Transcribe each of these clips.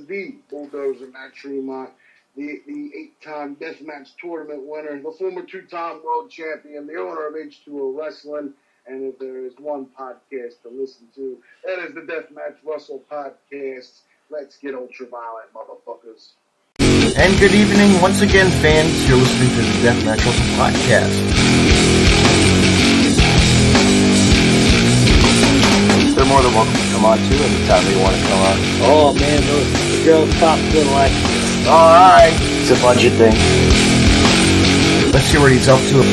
the Bulldozer Matt Tremont, the 8-time Deathmatch Tournament winner, the former 2-time world champion, the owner of H2O Wrestling. And if there is one podcast to listen to, that is the Deathmatch Russell Podcast. Let's get ultraviolet, motherfuckers. And good evening once again, fans. You're listening to the Deathmatch Russell Podcast. They're more than welcome to come on too anytime they want to come on. Oh man, the girls pop good like. All right, it's a budget thing. Let's see what he's up to.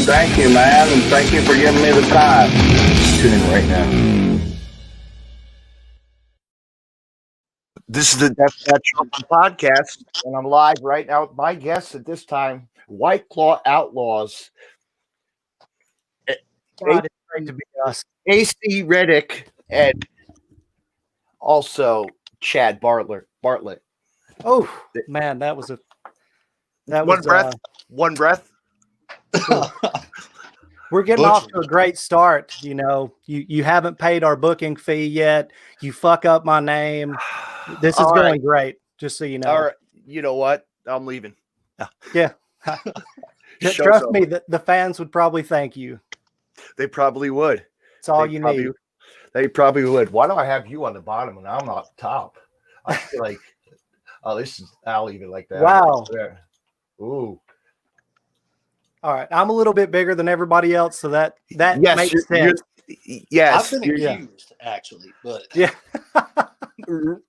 Thank you, man, and thank you for giving me the time. Tune in right now. This is the Deathmatch Russell Podcast, and I'm live right now with my guests at this time, White Claw Outlaws. God, it's great to be us. AC Reddick and also Chad Bartlett. Oh man, that was One breath. We're getting off to a great start. You know, you haven't paid our booking fee yet. You fuck up my name. This is going great. Just so you know. All right. You know what? I'm leaving. Yeah. Trust me, the fans would probably thank you. They probably would. It's all you need. They probably would. Why do I have you on the bottom and I'm on top? I feel like, I'll leave it like that. Wow. Ooh. All right. I'm a little bit bigger than everybody else, so that makes sense. Yes. I've been accused, actually, but yeah.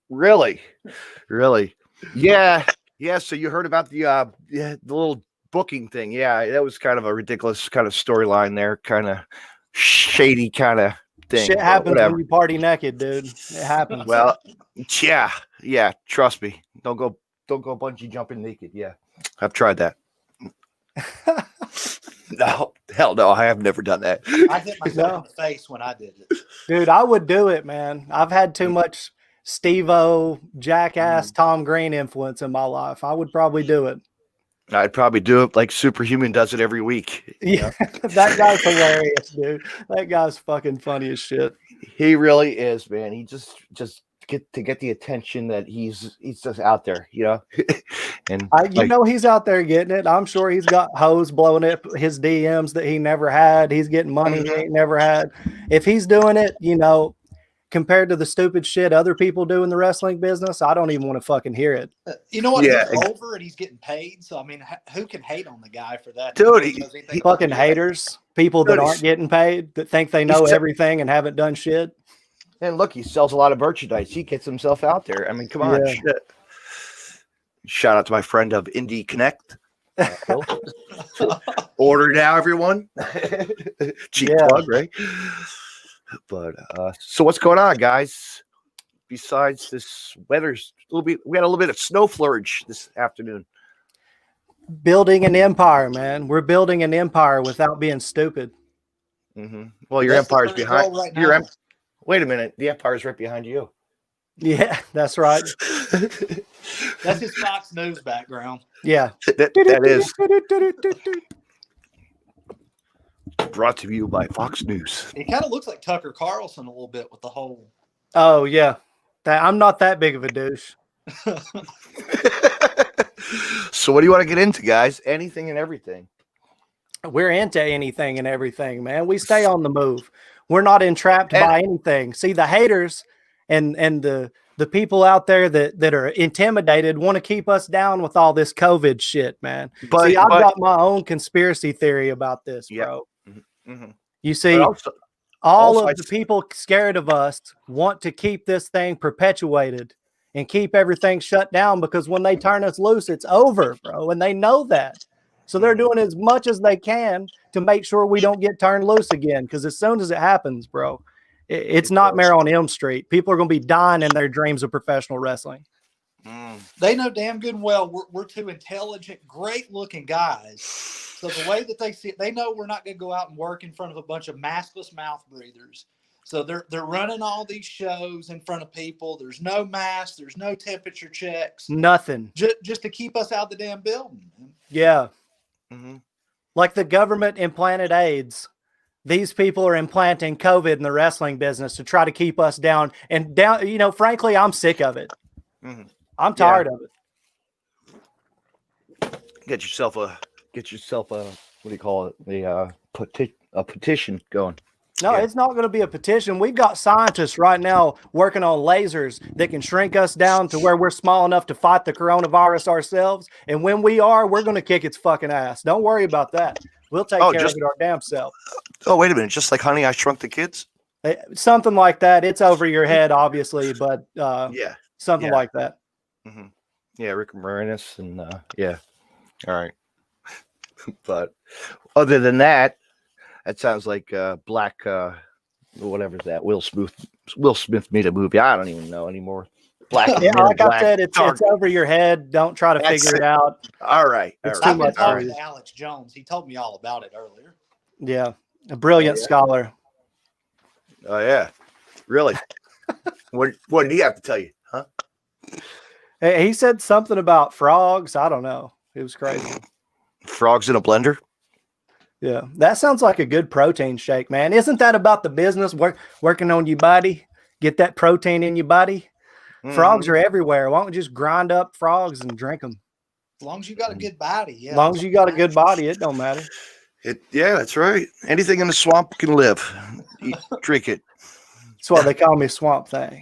Really? Yeah. So you heard about the little booking thing. Yeah, that was kind of a ridiculous kind of storyline there, kind of shady kind of thing. Shit happens when you party naked, dude. It happens. Well, yeah. Trust me. Don't go bungee jumping naked. Yeah, I've tried that. No, hell no, I have never done that. I hit myself in the face when I did it. Dude, I would do it, man. I've had too much Steve-O, jackass, Tom Green influence in my life. I would probably do it. I'd probably do it like Superhuman does it every week. Yeah, that guy's hilarious, dude. That guy's fucking funny as shit. He really is, man. He just get the attention that he's just out there, you know. And he's out there getting it. I'm sure he's got hoes blowing up his DMs that he never had. He's getting money he ain't never had. If he's doing it, you know, compared to the stupid shit other people do in the wrestling business, I don't even want to fucking hear it. You know what? Yeah. He's over and he's getting paid. So, I mean, who can hate on the guy for that? Dude, he fucking haters, people that aren't getting paid, that think they know everything and haven't done shit. And look, he sells a lot of merchandise. He gets himself out there. I mean, come on. Yeah. Shit. Shout out to my friend of Indie Connect. Order now, everyone. Cheap plug, right? But so what's going on, guys? Besides this weather's we had a little bit of snow flurry this afternoon. Building an empire, man. We're building an empire without being stupid. Mm-hmm. Well, your empire's behind. Wait a minute, the empire's right behind you. Yeah, that's right. That's his Fox News background. Yeah, that is. Brought to you by Fox News. He kind of looks like Tucker Carlson a little bit with the whole. Oh yeah, I'm not that big of a douche. So what do you want to get into, guys? Anything and everything. We're into anything and everything, man. We stay on the move. We're not entrapped by anything. See, the haters and the people out there that are intimidated want to keep us down with all this COVID shit, man. I've got my own conspiracy theory about this, bro. Mm-hmm. You see, all of the people scared of us want to keep this thing perpetuated and keep everything shut down, because when they turn us loose, it's over, bro. And they know that. So they're doing as much as they can to make sure we don't get turned loose again. Because as soon as it happens, bro, it's Nightmare on Elm Street. People are going to be dying in their dreams of professional wrestling. They know damn good and well we're two intelligent, great-looking guys. So the way that they see it, they know we're not going to go out and work in front of a bunch of maskless mouth breathers. So they're running all these shows in front of people. There's no masks. There's no temperature checks. Nothing. Just to keep us out the damn building. Yeah. Mm-hmm. Like the government implanted AIDS these people are implanting COVID in the wrestling business to try to keep us down and down. You know, frankly, I'm sick of it. Mhm. I'm tired of it. Get yourself a what do you call it? A petition going. No, it's not going to be a petition. We've got scientists right now working on lasers that can shrink us down to where we're small enough to fight the coronavirus ourselves. And when we are, we're going to kick its fucking ass. Don't worry about that. We'll take care of it our damn self. Oh, wait a minute. Just like Honey, I Shrunk the Kids? Something like that. It's over your head, obviously, but something like that. Mm-hmm. Yeah, Rick Moranis and yeah. All right. But other than that, that sounds like Black, whatever's that. Will Smith made a movie. I don't even know anymore. Black. Yeah, like I said, it's over your head. Don't try to figure it out. All right. I've been talking to Alex Jones. He told me all about it earlier. Yeah, a brilliant scholar. Oh yeah, really? What did he have to tell you? Huh? Hey, he said something about frogs. I don't know. It was crazy. Frogs in a blender. Yeah, that sounds like a good protein shake, man. Isn't that about the business working on your body? Get that protein in your body. Mm-hmm. Frogs are everywhere. Why don't we just grind up frogs and drink them? As long as you got a good body, yeah. As long as you got a good body, it don't matter. Yeah, that's right. Anything in the swamp can live. Drink it. That's why they call me Swamp Thing.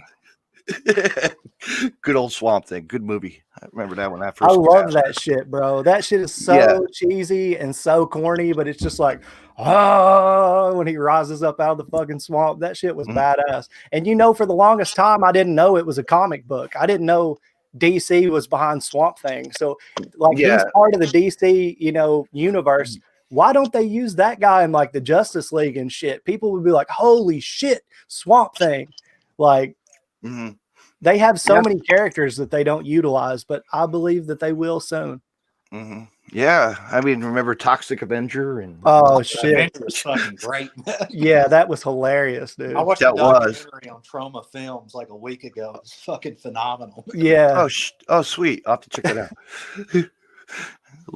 Good old Swamp Thing. Good movie. I remember that when I first. I love that shit, bro. That shit is so cheesy and so corny, but it's just like, when he rises up out of the fucking swamp. That shit was badass. And you know, for the longest time, I didn't know it was a comic book. I didn't know DC was behind Swamp Thing. So, like, he's part of the DC, universe. Why don't they use that guy in like the Justice League and shit? People would be like, holy shit, Swamp Thing. Like, they have so many characters that they don't utilize, but I believe that they will soon. Mm-hmm. Yeah. I mean, remember Toxic Avenger? And shit. Avenger was fucking great. Yeah, that was hilarious, dude. I watched a documentary on Trauma Films like a week ago. It's fucking phenomenal. Yeah. Oh, sweet. I'll have to check that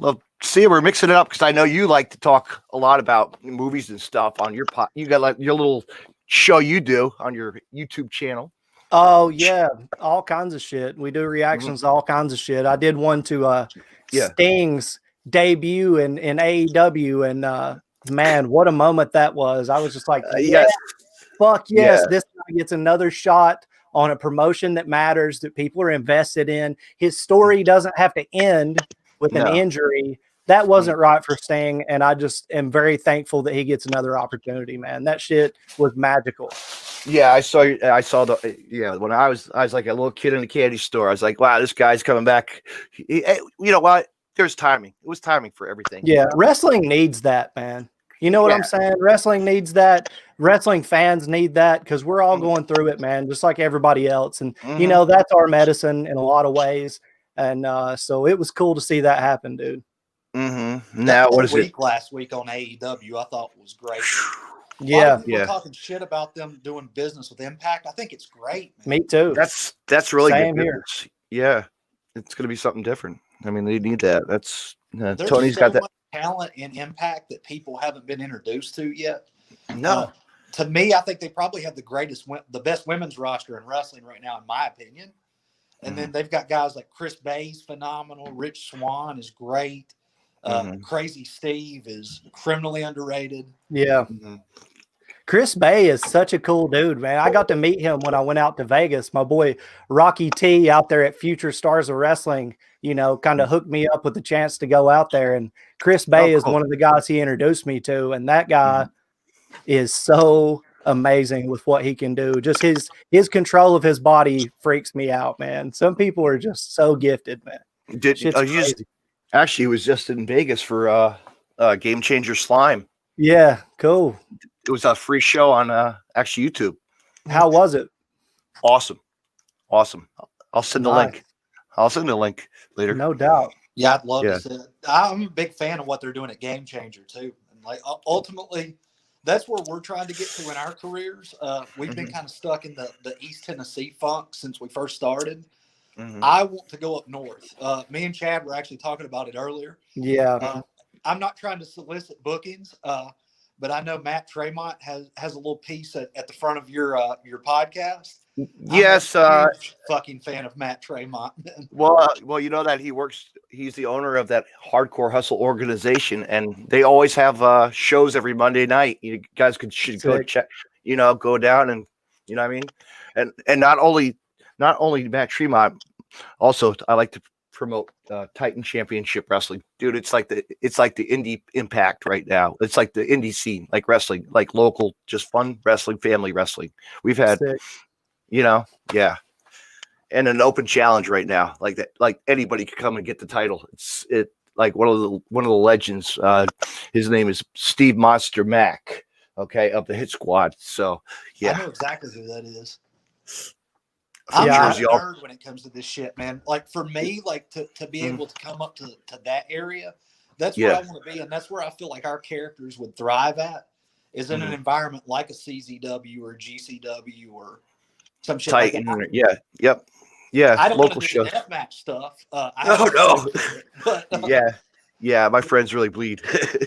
out. See, we're mixing it up because I know you like to talk a lot about movies and stuff on your You got like your little show you do on your YouTube channel. Oh yeah, all kinds of shit. We do reactions to all kinds of shit. I did one to Sting's debut in AEW, and man, what a moment that was. I was just like, fuck yes, this guy gets another shot on a promotion that matters, that people are invested in. His story doesn't have to end with an injury. That wasn't right for Sting, and I just am very thankful that he gets another opportunity, man. That shit was magical. Yeah, I saw when I was like a little kid in a candy store. I was like, wow, this guy's coming back. You know what? There's timing. It was timing for everything. Yeah, wrestling needs that, man. You know what I'm saying? Wrestling needs that. Wrestling fans need that because we're all going through it, man, just like everybody else. And, that's our medicine in a lot of ways. And so it was cool to see that happen, dude. Mm-hmm. Now, what is it? Last week on AEW, I thought was great. Yeah, people talking shit about them doing business with Impact. I think it's great, man. Me too. That's really Same good here. Yeah, it's going to be something different. I mean, they need that. That's There's Tony's got that much talent in Impact that people haven't been introduced to yet. No, to me, I think they probably have the best women's roster in wrestling right now, in my opinion. And then they've got guys like Chris Bay's phenomenal. Rich Swann is great. Crazy Steve is criminally underrated. Yeah. Chris Bay is such a cool dude, man. I got to meet him when I went out to Vegas. My boy Rocky T out there at Future Stars of Wrestling, kind of hooked me up with the chance to go out there. And Chris Bay is one of the guys he introduced me to. And that guy is so amazing with what he can do. Just his control of his body freaks me out, man. Some people are just so gifted, man. Actually, he was just in Vegas for Game Changer Slime. Yeah, cool. It was a free show on actually YouTube. How was it? Awesome. I'll send the link. I'll send the link later. No doubt. Yeah, I'd love to see it. I'm a big fan of what they're doing at Game Changer too. And like ultimately, that's where we're trying to get to in our careers. We've been kind of stuck in the East Tennessee funk since we first started. I want to go up north. Me and Chad were actually talking about it earlier. Yeah. I'm not trying to solicit bookings, but I know Matt Tremont has a little piece at the front of your podcast. Yes, I'm a huge fucking fan of Matt Tremont. well, you know that he's the owner of that Hardcore Hustle organization, and they always have shows every Monday night. You guys should go check, go down and, you know what I mean? And not only Matt Tremont, also I like to promote Titan Championship Wrestling. Dude, it's like the indie impact right now. It's like the indie scene, like wrestling, like local, just fun wrestling, family wrestling. We've had yeah. And an open challenge right now, like that, like anybody could come and get the title. It's like one of the legends. His name is Steve Monster Mack, okay, of the Hit Squad. So yeah, I know exactly who that is. I'm a Jersey, nerd when it comes to this shit, man. Like for me, like to be able to come up to that area, that's where I want to be, and that's where I feel like our characters would thrive at, is in an environment like a CZW or GCW or some shit Titan, like that. Yeah, I don't local want to do shows. the deathmatch stuff. Yeah, my friends really bleed.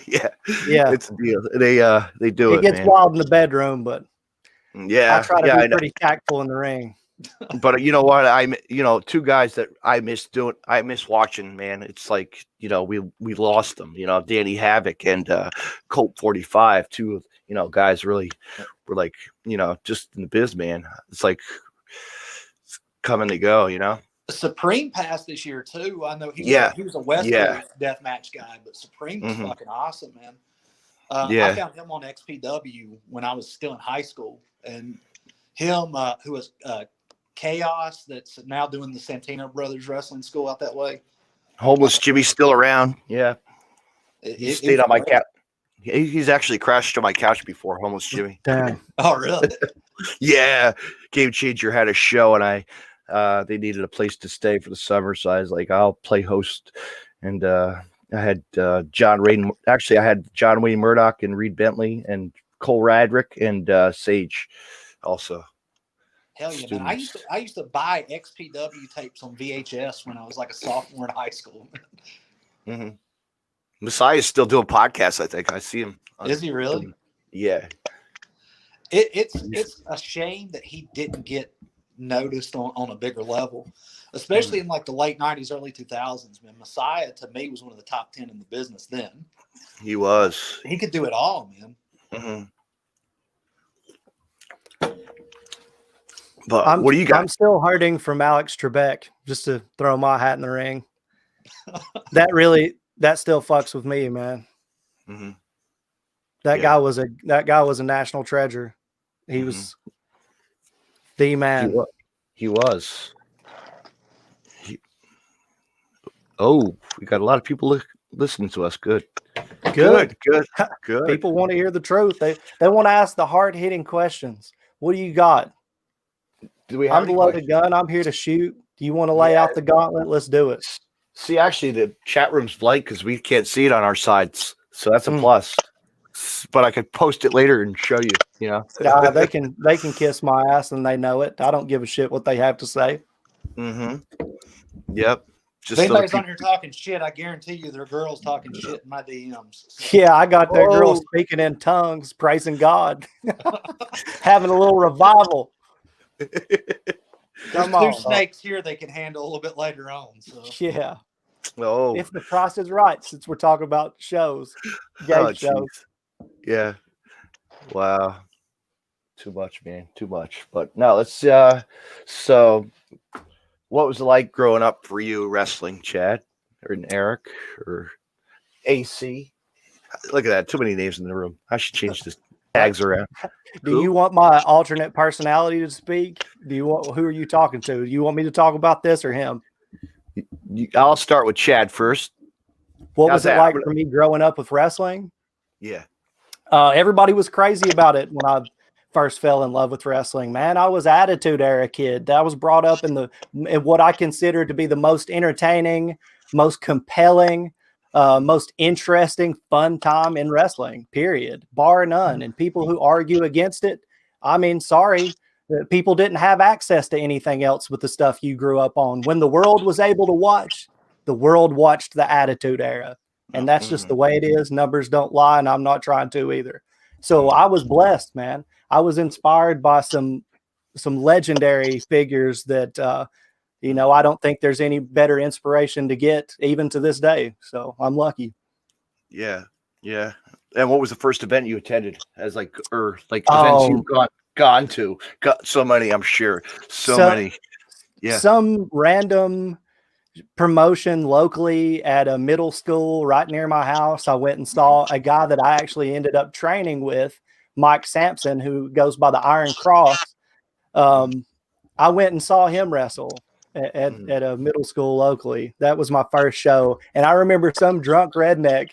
yeah, it's a deal. They do it. It gets wild in the bedroom, but I try to be pretty tactful in the ring. But you know what? Two guys that I miss watching, man. It's like, we lost them, Danny Havoc and Colt 45, two of, guys really were like, just in the biz, man. It's like it's coming to go, Supreme passed this year too. I know he was a West Coast deathmatch guy, but Supreme was fucking awesome, man. I found him on XPW when I was still in high school, and him who was Chaos, that's now doing the Santino Brothers Wrestling School out that way. Homeless Jimmy's still around. Yeah, he stayed on my couch. He's actually crashed on my couch before. Homeless Jimmy. Damn. Oh, really? Yeah. Game Changer had a show, and they needed a place to stay for the summer, so I was like, I'll play host. And I had John Wayne. Actually, I had John Wayne Murdoch and Reed Bentley and Cole Radrick and Sage also. Hell yeah, man. I used to buy XPW tapes on VHS when I was like a sophomore in high school. Messiah's still doing podcasts, I think. I see him. Is he really? Yeah. It's a shame that he didn't get noticed on a bigger level, especially in like the late 90s, early 2000s, man. Messiah, to me, was one of the top 10 in the business then. He was. He could do it all, man. But what do you got? I'm still hurting from Alex Trebek, just to throw my hat in the ring. That still fucks with me, man. That guy was a national treasure. He was the man. He was. We got a lot of people listening to us. Good. People want to hear the truth. They want to ask the hard-hitting questions. What do you got? I'm the loaded gun. I'm here to shoot. Do you want to lay out the gauntlet? Let's do it. See, actually, the chat room's blank because we can't see it on our sides, so that's a plus. But I could post it later and show you. They can kiss my ass and they know it. I don't give a shit what they have to say. Yep. Just if anybody's on here talking shit, I guarantee you there are girls talking shit in my DMs. Yeah, I got that girl speaking in tongues, praising God, having a little revival. There's two snakes here they can handle a little bit later on. So. Yeah. If the price is right, since we're talking about shows, shows. Yeah. Wow. Too much, man. Too much. But no, let's. So, what was it like growing up for you wrestling, Chad, or Eric, or AC? Look at that. Too many names in the room. I should change this tags around. Do you want my alternate personality to speak? Who are you talking to? Do you want me to talk about this or him? I'll start with Chad first. What was it like for me growing up with wrestling? Yeah. Everybody was crazy about it when I first fell in love with wrestling, man. I was Attitude Era kid. I was brought up in what I consider to be the most entertaining, most compelling, most interesting, fun time in wrestling, period, bar none. And people who argue against it, I mean, sorry, people didn't have access to anything else with the stuff you grew up on. When the world was able to watch, the world watched the Attitude Era. And that's just the way it is. Numbers don't lie, and I'm not trying to either. So I was blessed, man. I was inspired by some legendary figures that I don't think there's any better inspiration to get even to this day. So I'm lucky. Yeah. Yeah. And what was the first event you attended as events you've gone to? Got so many, I'm sure. So many. Yeah. Some random promotion locally at a middle school right near my house. I went and saw a guy that I actually ended up training with, Mike Sampson, who goes by the Iron Cross. I went and saw him wrestle at a middle school locally. That was my first show. And I remember some drunk redneck,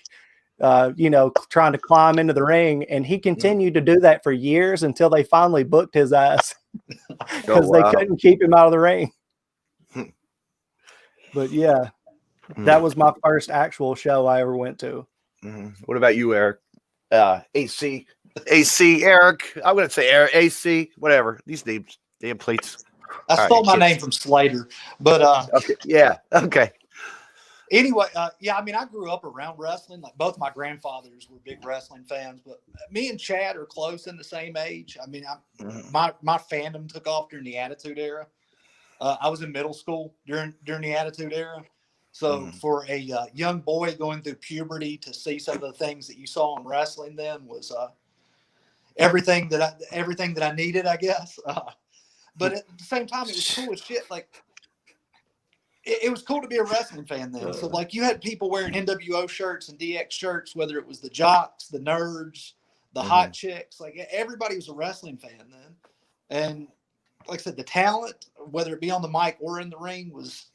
trying to climb into the ring, and he continued to do that for years until they finally booked his ass because they couldn't keep him out of the ring. But yeah, that was my first actual show I ever went to. What about you, Eric? AC, Eric. I'm going to say Eric, AC, whatever. These names, damn plates. I stole my name from Slater, but okay, yeah, okay. Anyway, I mean, I grew up around wrestling. Like both my grandfathers were big wrestling fans, but me and Chad are close in the same age. I mean, my fandom took off during the Attitude Era. I was in middle school during the Attitude Era. So for a young boy going through puberty to see some of the things that you saw in wrestling then was everything that I needed, I guess. But at the same time, it was cool as shit. Like it was cool to be a wrestling fan then. So like you had people wearing NWO shirts and DX shirts, whether it was the jocks, the nerds, the hot chicks. Like everybody was a wrestling fan then. And like I said, the talent, whether it be on the mic or in the ring, was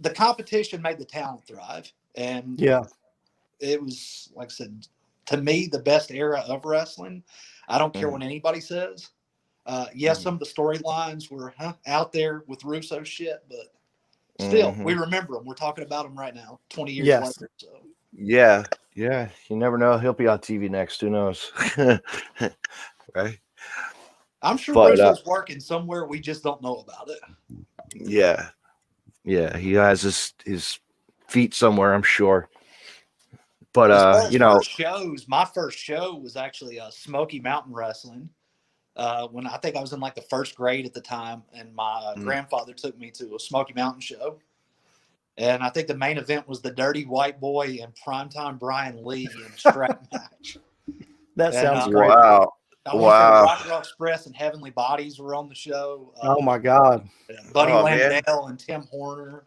the competition made the talent thrive. And it was, like I said, to me, the best era of wrestling. I don't care what anybody says. Yes, some of the storylines were out there with Russo shit, but still, we remember them. We're talking about them right now, 20 years later. So. Yeah. You never know. He'll be on TV next. Who knows? Right? I'm sure Russo's working somewhere. We just don't know about it. Yeah. He has his feet somewhere, I'm sure. But my first show was actually Smoky Mountain Wrestling. When I think I was in like the first grade at the time, and my grandfather took me to a Smoky Mountain show. And I think the main event was the Dirty White Boy and Primetime Brian Lee in a strap match. That sounds great. Wow. I went to Rock and Roll Express and Heavenly Bodies were on the show. Oh my God. Buddy Landell and Tim Horner.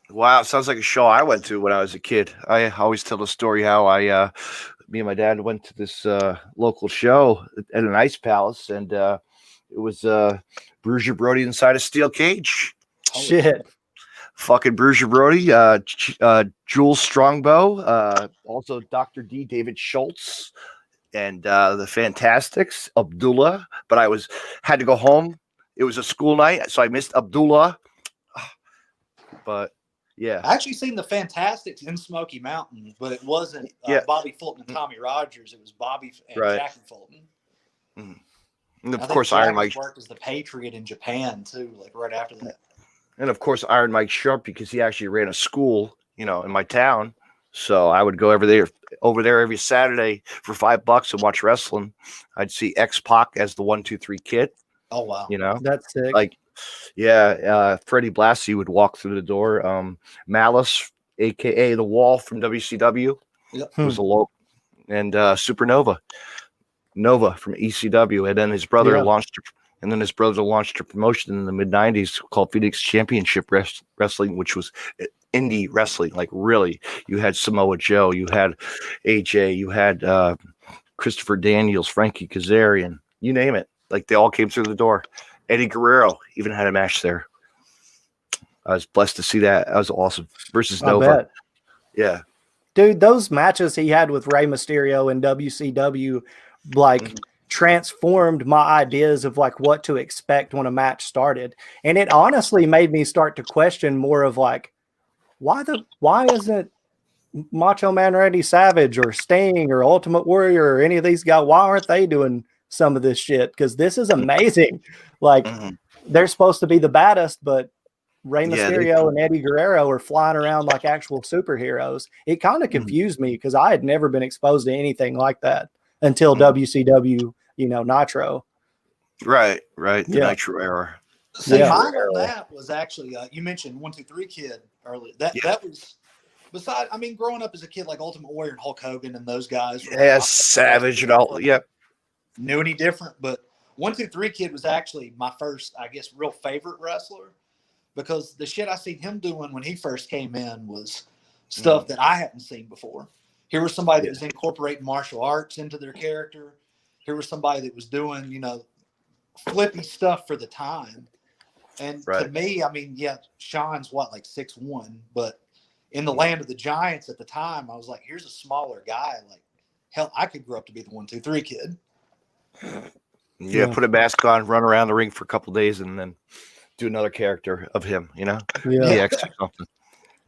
Wow. Sounds like a show I went to when I was a kid. I always tell the story how me and my dad went to this local show at an ice palace, and it was Bruiser Brody inside a steel cage. Shit. Fucking Bruiser Brody, Jules Strongbow, also Dr. D, David Schultz, and the Fantastics, Abdullah. But I had to go home. It was a school night, so I missed Abdullah. But yeah, I actually seen the Fantastics in Smoky Mountain, but it wasn't Bobby Fulton and Tommy Rogers. It was Bobby and Jackie Fulton. And of course, Iron Mike worked as the Patriot in Japan too, like right after that. And of course, Iron Mike Sharp, because he actually ran a school, in my town. So I would go over there every Saturday for $5 and watch wrestling. I'd see X-Pac as the 1, 2, 3 kid. Oh wow, that's sick. Like, Freddie Blassie would walk through the door. Malice, aka the Wall from WCW, was a local, and Supernova, Nova from ECW, and then his brother launched a promotion in the mid-90s called Phoenix Championship Wrestling, which was indie wrestling. Like, really, you had Samoa Joe, you had AJ, you had Christopher Daniels, Frankie Kazarian, you name it. Like, they all came through the door. Eddie Guerrero even had a match there. I was blessed to see that. That was awesome. Versus Nova. I bet. Yeah. Dude, those matches he had with Rey Mysterio and WCW, transformed my ideas of like what to expect when a match started. And it honestly made me start to question more of like, why isn't Macho Man Randy Savage or Sting or Ultimate Warrior or any of these guys, why aren't they doing some of this shit? Because this is amazing. Like, they're supposed to be the baddest, but Rey Mysterio and Eddie Guerrero are flying around like actual superheroes. It kind of confused me because I had never been exposed to anything like that. until WCW, Nitro. Right. The Yeah. Nitro era. See, Yeah. mine on that was actually you mentioned 1, 2, 3 Kid earlier. That was beside. I mean, growing up as a kid, like Ultimate Warrior and Hulk Hogan and those guys. Were Yeah, Savage and all. Yep. Knew any different, but 1, 2, 3 Kid was actually my first, I guess, real favorite wrestler, because the shit I seen him doing when he first came in was stuff that I hadn't seen before. Here was somebody that was incorporating martial arts into their character. Here was somebody that was doing, flippy stuff for the time. And to me, I mean, Sean's like 6'1", but in the land of the giants at the time, I was like, here's a smaller guy. Like, hell, I could grow up to be the 1, 2, 3 Kid. Yeah, put a mask on, run around the ring for a couple days, and then do another character of him, Yeah. DX or something.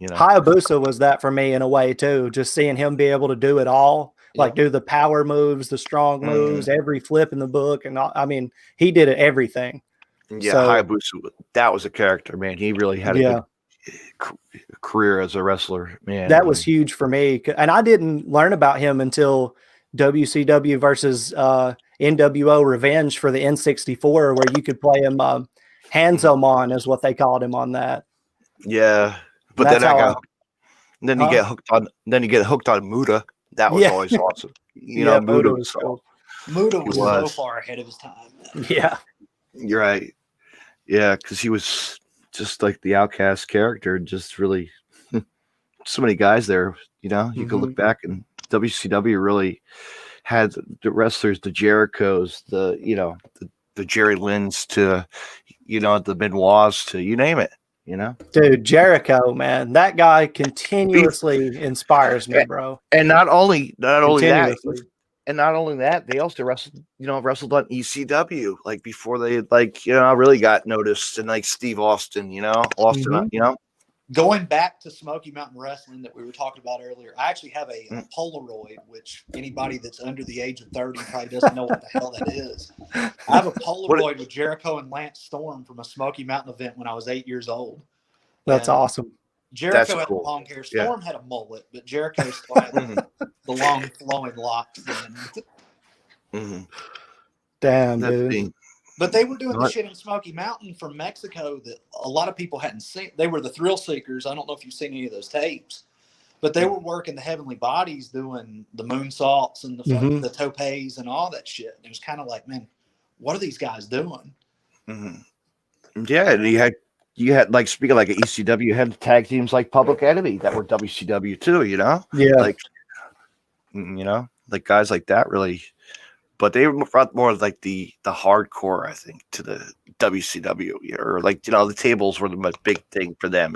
Hayabusa was that for me in a way too. Just seeing him be able to do it all, like do the power moves, the strong moves, every flip in the book, and all, I mean, he did it everything. Yeah, so, Hayabusa, that was a character, man. He really had a good career as a wrestler, man. That was huge for me, and I didn't learn about him until WCW versus NWO Revenge for the N64, where you could play him. Hanzomon is what they called him on that. Yeah, but then then you get hooked on. Then you get hooked on Muda. That was always awesome. Muda was cool. Muda was so far ahead of his time. Yeah, you're right. Yeah, because he was just like the outcast character. Just really, so many guys there. You could look back, and WCW really had the wrestlers, the Jerichos, the Jerry Lynn's to, the Benoits to, you name it, Dude, Jericho, man, that guy continuously inspires me, bro. And not only that, they also wrestled on ECW, like before they really got noticed, and like Steve Austin, Going back to Smoky Mountain Wrestling that we were talking about earlier, I actually have a Polaroid, which anybody that's under the age of 30 probably doesn't know what the hell that is. I have a Polaroid with Jericho and Lance Storm from a Smoky Mountain event when I was 8 years old. That's awesome. Jericho had long hair. Storm had a mullet, but Jericho still had the long flowing locks. Damn, dude. But they were doing the shit in Smoky Mountain from Mexico that a lot of people hadn't seen. They were the Thrill Seekers. I don't know if you've seen any of those tapes, but they were working the Heavenly Bodies doing the moonsaults and the topes and all that shit. And it was kind of like, man, what are these guys doing? Yeah, and you had like, speaking like an ECW, you had tag teams like Public Enemy that were WCW too. Yeah, like guys like that really. But they brought more like the hardcore, I think, to the WCW, or like, the tables were the big thing for them,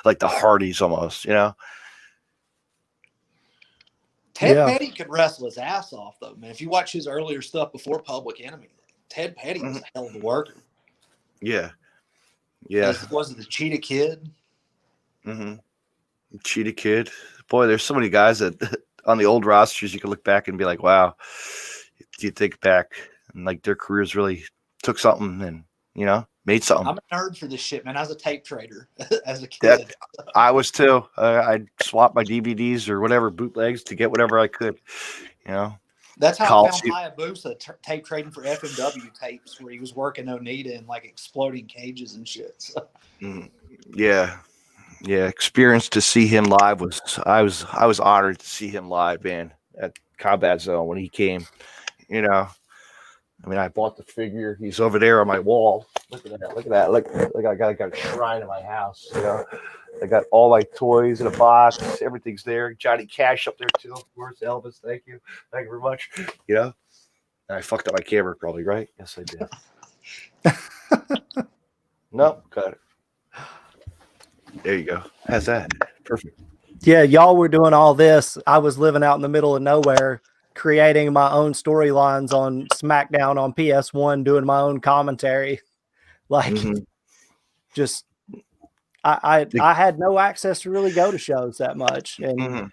like the Hardys almost, Ted Petty could wrestle his ass off, though, man. If you watch his earlier stuff before Public Enemy, Ted Petty was a hell of a worker. Yeah. Was it the Cheetah Kid? Cheetah Kid. Boy, there's so many guys that on the old rosters you can look back and be like, wow. You think back and like their careers really took something and made something. I'm a nerd for this shit, man. I was a tape trader as a kid. I was too. I'd swap my DVDs or whatever bootlegs to get whatever I could. That's how I found Hayabusa tape trading for FMW tapes, where he was working Onita in like exploding cages and shit. So. Yeah. Experience to see him live was I was honored to see him live, man, at Combat Zone when he came. I mean, I bought the figure. He's over there on my wall. Look at that. Look, I got a shrine in my house. I got all my toys in a box. Everything's there. Johnny Cash up there too. Of course, Elvis. Thank you very much. And I fucked up my camera, probably, right? Yes, I did. Nope, got it. There you go. How's that? Perfect. Yeah, y'all were doing all this. I was living out in the middle of nowhere, creating my own storylines on SmackDown on PS1, doing my own commentary. Like, just I had no access to really go to shows that much. And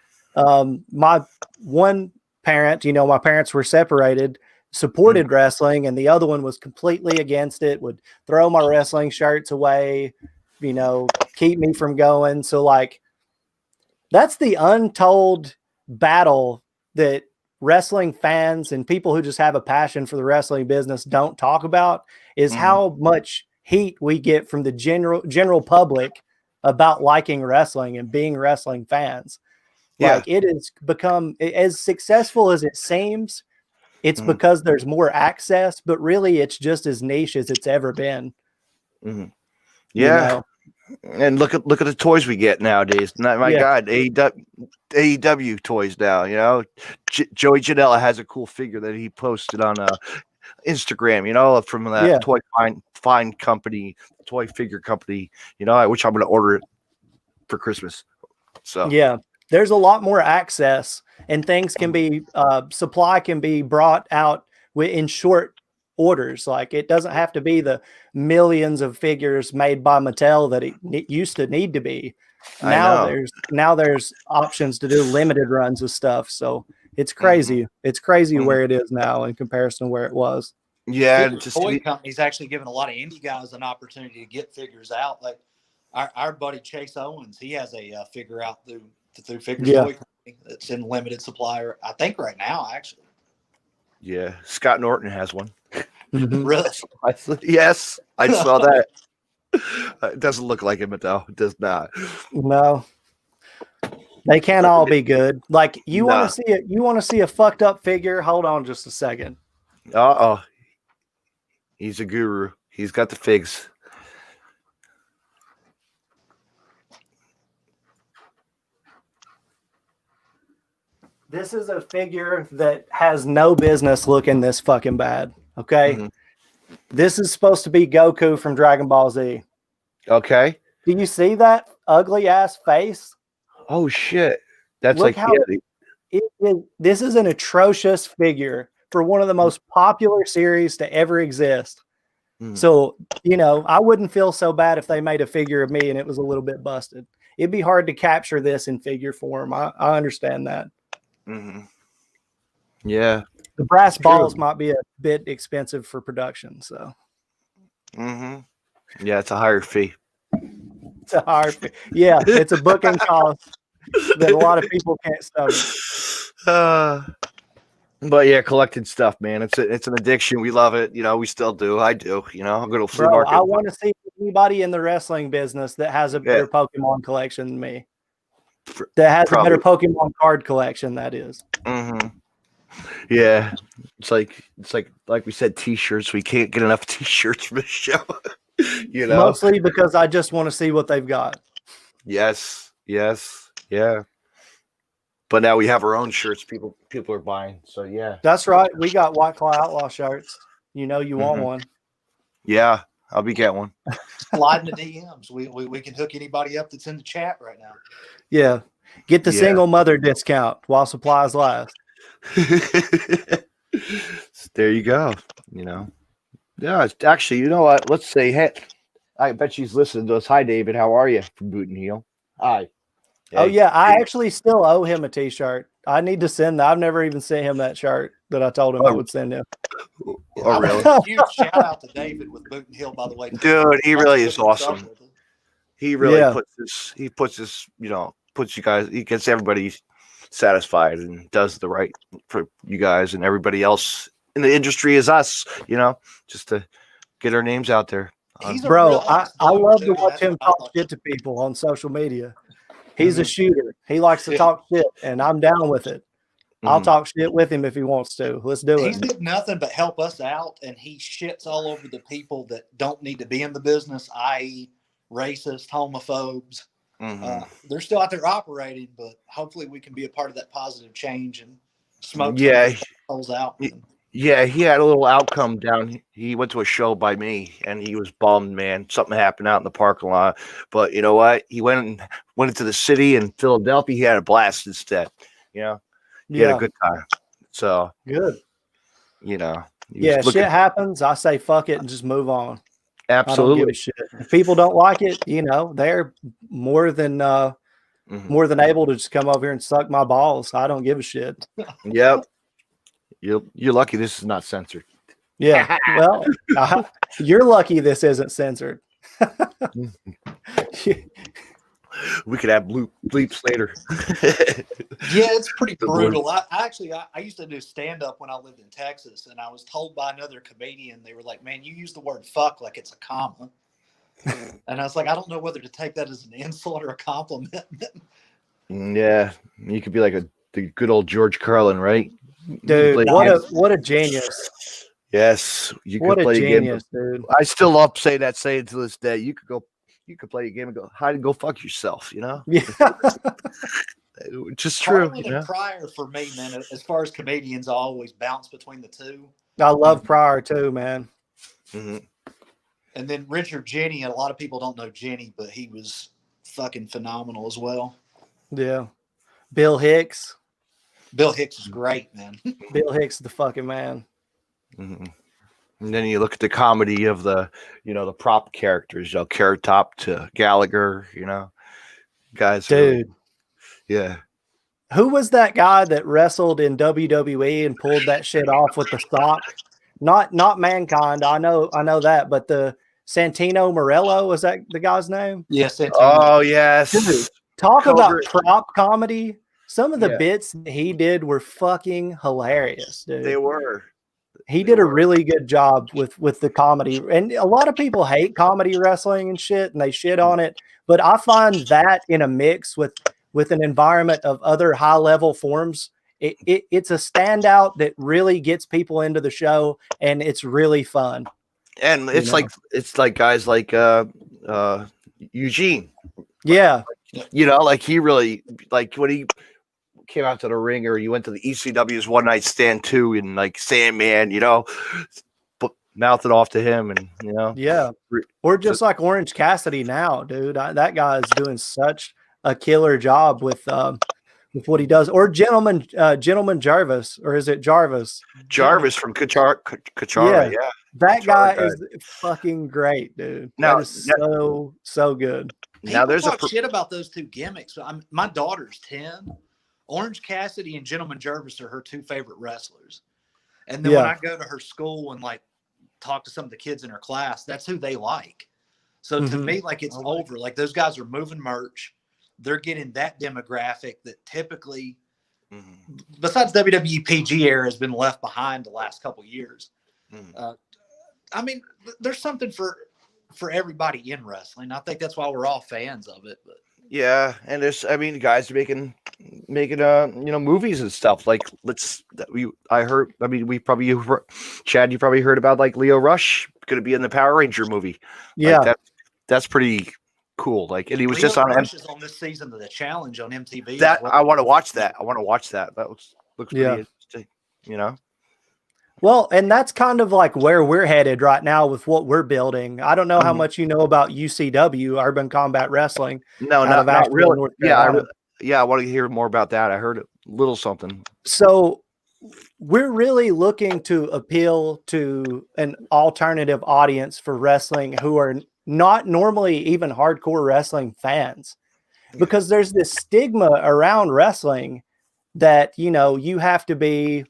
my one parent, my parents were separated, supported wrestling, and the other one was completely against it, would throw my wrestling shirts away, keep me from going. So like, that's the untold battle that wrestling fans and people who just have a passion for the wrestling business don't talk about is how much heat we get from the general public about liking wrestling and being wrestling fans. Like it has become as successful as it seems. It's because there's more access, but really it's just as niche as it's ever been. Yeah. You know? And look at the toys we get nowadays. My God, AEW toys now. You know, Joey Janela has a cool figure that he posted on Instagram. You know, from that toy find company, toy figure company. You know, which I'm going to order it for Christmas. So yeah, there's a lot more access, and things can be supply can be brought out in short orders. Like it doesn't have to be the millions of figures made by Mattel that it used to need to be. Now there's options to do limited runs of stuff. So it's crazy. It's crazy where it is now in comparison to where it was. Yeah, toy companies actually giving a lot of indie guys an opportunity to get figures out. Like our buddy Chase Owens, he has a figure out through Figures Toy Company that's in limited supply. I think right now, actually. Yeah, Scott Norton has one. Really? Yes, I saw that. It doesn't look like him, though. It does not. No, they can't all be good. Like you want to see it. You want to see a fucked up figure. Hold on, just a second. He's a guru. He's got the figs. This is a figure that has no business looking this fucking bad. Okay. This is supposed to be Goku from Dragon Ball Z. Okay. Do you see that ugly ass face? Oh shit. That's Look like how this is an atrocious figure for one of the most popular series to ever exist. So, you know, I wouldn't feel so bad if they made a figure of me and it was a little bit busted. It'd be hard to capture this in figure form. I understand that. Yeah. The brass balls might be a bit expensive for production. So, yeah, it's a higher fee. It's a hard fee. Yeah, it's a booking cost that a lot of people can't stomach. But yeah, collecting stuff, man. It's an addiction. We love it. You know, we still do. I do. You know, I'm going to flea market. I want to see anybody in the wrestling business that has a better Pokemon collection than me. That has a better Pokemon card collection. That is. Yeah, it's like we said, T-shirts. We can't get enough T-shirts for the show. You know, mostly because I just want to see what they've got. Yes, yeah. But now we have our own shirts. People are buying. So yeah, that's right. We got White Claw Outlaw shirts. You know, you want one? Yeah, I'll be getting one. Slide in the DMs. We can hook anybody up that's in the chat right now. Yeah, get the single mother discount while supplies last. There you go. You know, yeah. Actually, you know what? Let's say, hey, I bet she's listening to us. Hi, David. How are you from Boot and Heel? Hi. Hey. Oh yeah, I actually still owe him a T-shirt. I need to send that. I've never even sent him that shirt that I told him I would send him. Oh, really? Huge shout out to David with Boot and Heel, by the way. Dude, he really is awesome. He really puts you guys, he gets everybody satisfied and does the right for you guys and everybody else in the industry as us, you know, just to get our names out there. Bro, I love to watch him talk shit to people on social media. He's a shooter. He likes to talk shit, and I'm down with it. I'll talk shit with him if he wants to. Let's do it. He's did nothing but help us out, and he shits all over the people that don't need to be in the business, i.e., racist, homophobes. They're still out there operating, but hopefully we can be a part of that positive change and smoke holes out. Yeah, he had a little outcome down. He went to a show by me, and he was bummed, man. Something happened out in the parking lot. But you know what? He went into the city in Philadelphia. He had a blast instead. You know, he had a good time. So good. You know. Shit happens. I say fuck it and just move on. Absolutely. I don't give a shit. If people don't like it, you know, they're more than able to just come over here and suck my balls. I don't give a shit. Yep. You're lucky this is not censored. Yeah. Well, you're lucky this isn't censored. We could have bleeps later. Yeah, it's pretty The brutal. I used to do stand up when I lived in Texas, and I was told by another comedian, they were like, "Man, you use the word fuck like it's a comma." And I was like, I don't know whether to take that as an insult or a compliment. Yeah, you could be like the good old George Carlin, right? Dude, Play what a genius. Yes, you What could a play a game. genius, dude. I still love saying to this day. You could play a game and go hide and go fuck yourself. You know, Yeah. which is true. Carlin and Pryor for me, man. As far as comedians, I always bounce between the two. I love Pryor too, man. Mm-hmm. And then Richard Jenny, and a lot of people don't know Jenny, but he was fucking phenomenal as well. Yeah. Bill Hicks. Bill Hicks is great, man. Bill Hicks is the fucking man. Mm-hmm. And then you look at the comedy of the prop characters, Carrot Top to Gallagher, guys. Dude. Really, yeah. Who was that guy that wrestled in WWE and pulled that shit off with the sock? Not Mankind. I know that, but the Santino Morello, was that the guy's name? Yes. Yeah, Oh yes. Dude, talk about prop comedy. Some of the bits he did were fucking hilarious, dude. They were. He did a really good job with the comedy. And a lot of people hate comedy wrestling and shit, and they shit on it. But I find that in a mix with an environment of other high-level forms, it's a standout that really gets people into the show, and it's really fun. And it's like guys like Eugene. Yeah. Like he really, like when he came out to the ring, or you went to the ECW's One Night Stand too, and like Sandman, mouth it off to him, and yeah, or just like Orange Cassidy now, dude. That guy is doing such a killer job with what he does. Or Gentleman Jarvis, or is it Jarvis? Jarvis from Kachara, yeah. That guy is fucking great, dude. That is so good. Now there's shit about those two gimmicks. My daughter's 10. Orange Cassidy and Gentleman Jarvis are her two favorite wrestlers. And then when I go to her school and like talk to some of the kids in her class, that's who they like. So to me, like it's over. Like those guys are moving merch. They're getting that demographic that typically, besides WWE PG era, has been left behind the last couple of years. I mean, there's something for everybody in wrestling. I think that's why we're all fans of it. But yeah, and there's, guys making movies and stuff. Like Chad, you probably heard about like Leo Rush going to be in the Power Ranger movie. Yeah, like that's pretty cool. Like, and he was Leo just on Rush is on this season of the Challenge on MTV. I want to watch that. That looks pretty interesting. Well, and that's kind of like where we're headed right now with what we're building. I don't know how much you know about UCW, Urban Combat Wrestling. No, not really. I want to hear more about that. I heard a little something. So we're really looking to appeal to an alternative audience for wrestling who are not normally even hardcore wrestling fans, because there's this stigma around wrestling that, you have to be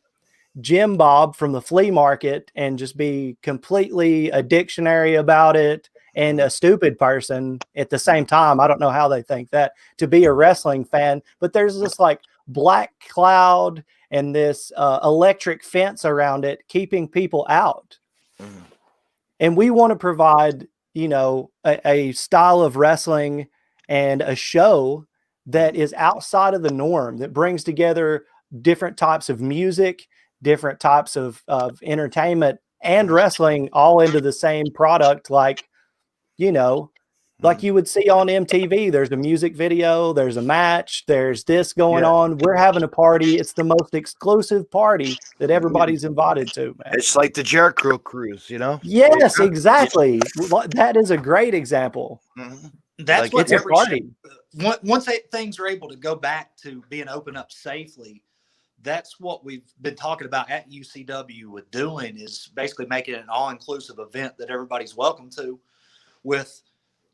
Jim Bob from the flea market and just be completely a dictionary about it and a stupid person at the same time. I don't know how they think that to be a wrestling fan, but there's this like black cloud and this electric fence around it, keeping people out. And we want to provide, a style of wrestling and a show that is outside of the norm, that brings together different types of music, different types of entertainment and wrestling all into the same product. Like, like you would see on MTV, there's a music video, there's a match, there's this going on. We're having a party. It's the most exclusive party that everybody's invited to, man. It's like the Jericho Cruise, Yes, exactly. That is a great example. That's like, what it's a party. Once things are able to go back to being open up safely, that's what we've been talking about at UCW with doing, is basically making it an all-inclusive event that everybody's welcome to.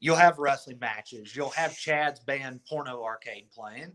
You'll have wrestling matches. You'll have Chad's band Porno Arcade playing.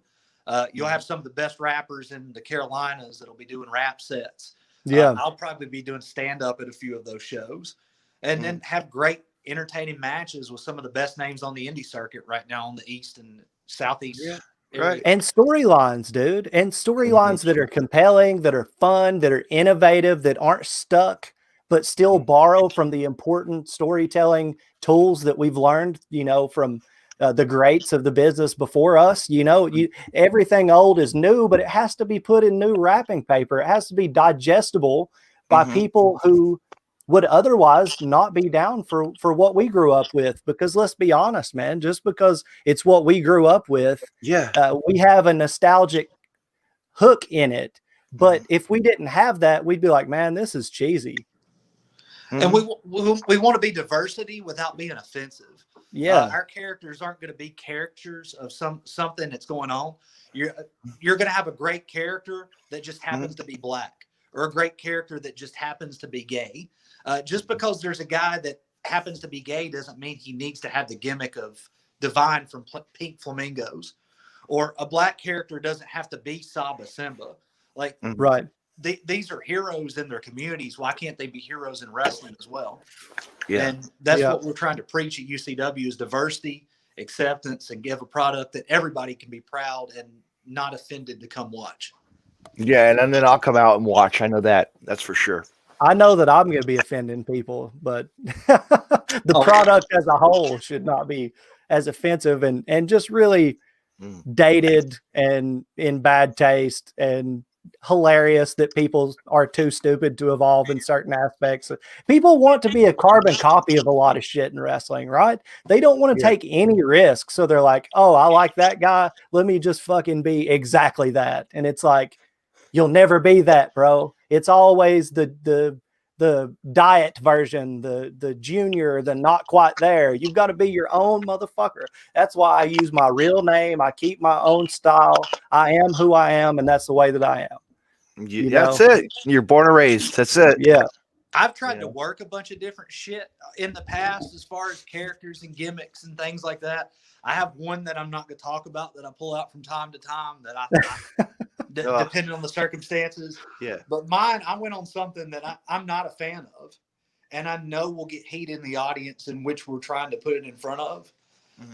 You'll have some of the best rappers in the Carolinas that'll be doing rap sets. Yeah. I'll probably be doing stand-up at a few of those shows. And then have great entertaining matches with some of the best names on the indie circuit right now on the East and Southeast. Yeah, area. right. And storylines, dude. And storylines that are compelling, that are fun, that are innovative, that aren't stuck, but still borrow from the important storytelling tools that we've learned, you know, from the greats of the business before us. You know, everything old is new, but it has to be put in new wrapping paper. It has to be digestible by people who would otherwise not be down for what we grew up with. Because let's be honest, man, just because it's what we grew up with, we have a nostalgic hook in it. But if we didn't have that, we'd be like, man, this is cheesy. And we want to be diversity without being offensive. Yeah. Our characters aren't going to be characters of something that's going on. You're going to have a great character that just happens to be black, or a great character that just happens to be gay. Just because there's a guy that happens to be gay doesn't mean he needs to have the gimmick of Divine from Pink Flamingos, or a black character doesn't have to be Saba Simba. Like, right. These are heroes in their communities. Why can't they be heroes in wrestling as well? Yeah. And that's what we're trying to preach at UCW is diversity, acceptance, and give a product that everybody can be proud and not offended to come watch. Yeah, and then I'll come out and watch. I know that's for sure. I know that I'm going to be offending people, but the product as a whole should not be as offensive and just really dated and in bad taste and hilarious that people are too stupid to evolve in certain aspects. People want to be a carbon copy of a lot of shit in wrestling, right? They don't want to take any risk. So they're like, oh, I like that guy. Let me just fucking be exactly that. And it's like, you'll never be that, bro. It's always the diet version, the junior, the not quite there. You've got to be your own motherfucker. That's why I use my real name. I keep my own style. I am who I am, and that's the way that I am. That's it. You're born and raised. That's it. Yeah. I've tried to work a bunch of different shit in the past as far as characters and gimmicks and things like that. I have one that I'm not going to talk about that I pull out from time to time that I depending on the circumstances. Yeah. But mine, I went on something that I'm not a fan of, and I know will get heat in the audience in which we're trying to put it in front of.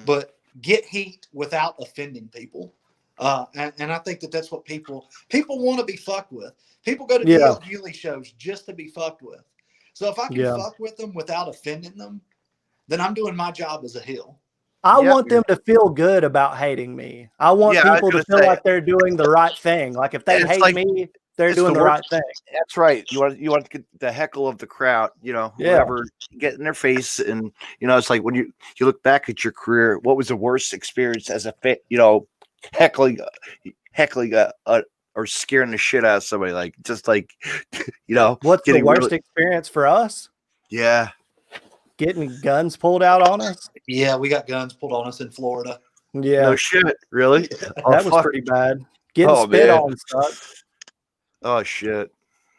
But get heat without offending people. And I think that's what people want to be fucked with. People go to DL Hewley shows just to be fucked with. So if I can fuck with them without offending them, then I'm doing my job as a heel. I want them to feel good about hating me. I want people to feel like they're doing the right thing. Like if they hate me, they're doing the right thing. That's right. You want to get the heckle of the crowd, whatever, get in their face. And, it's like when you look back at your career, what was the worst experience as a heckling or scaring the shit out of somebody? Like, just like, what's the worst experience for us? Yeah. Getting guns pulled out on us? Yeah, we got guns pulled on us in Florida. Yeah. No shit. Really? That was pretty bad. Getting spit on sucks. Oh, shit.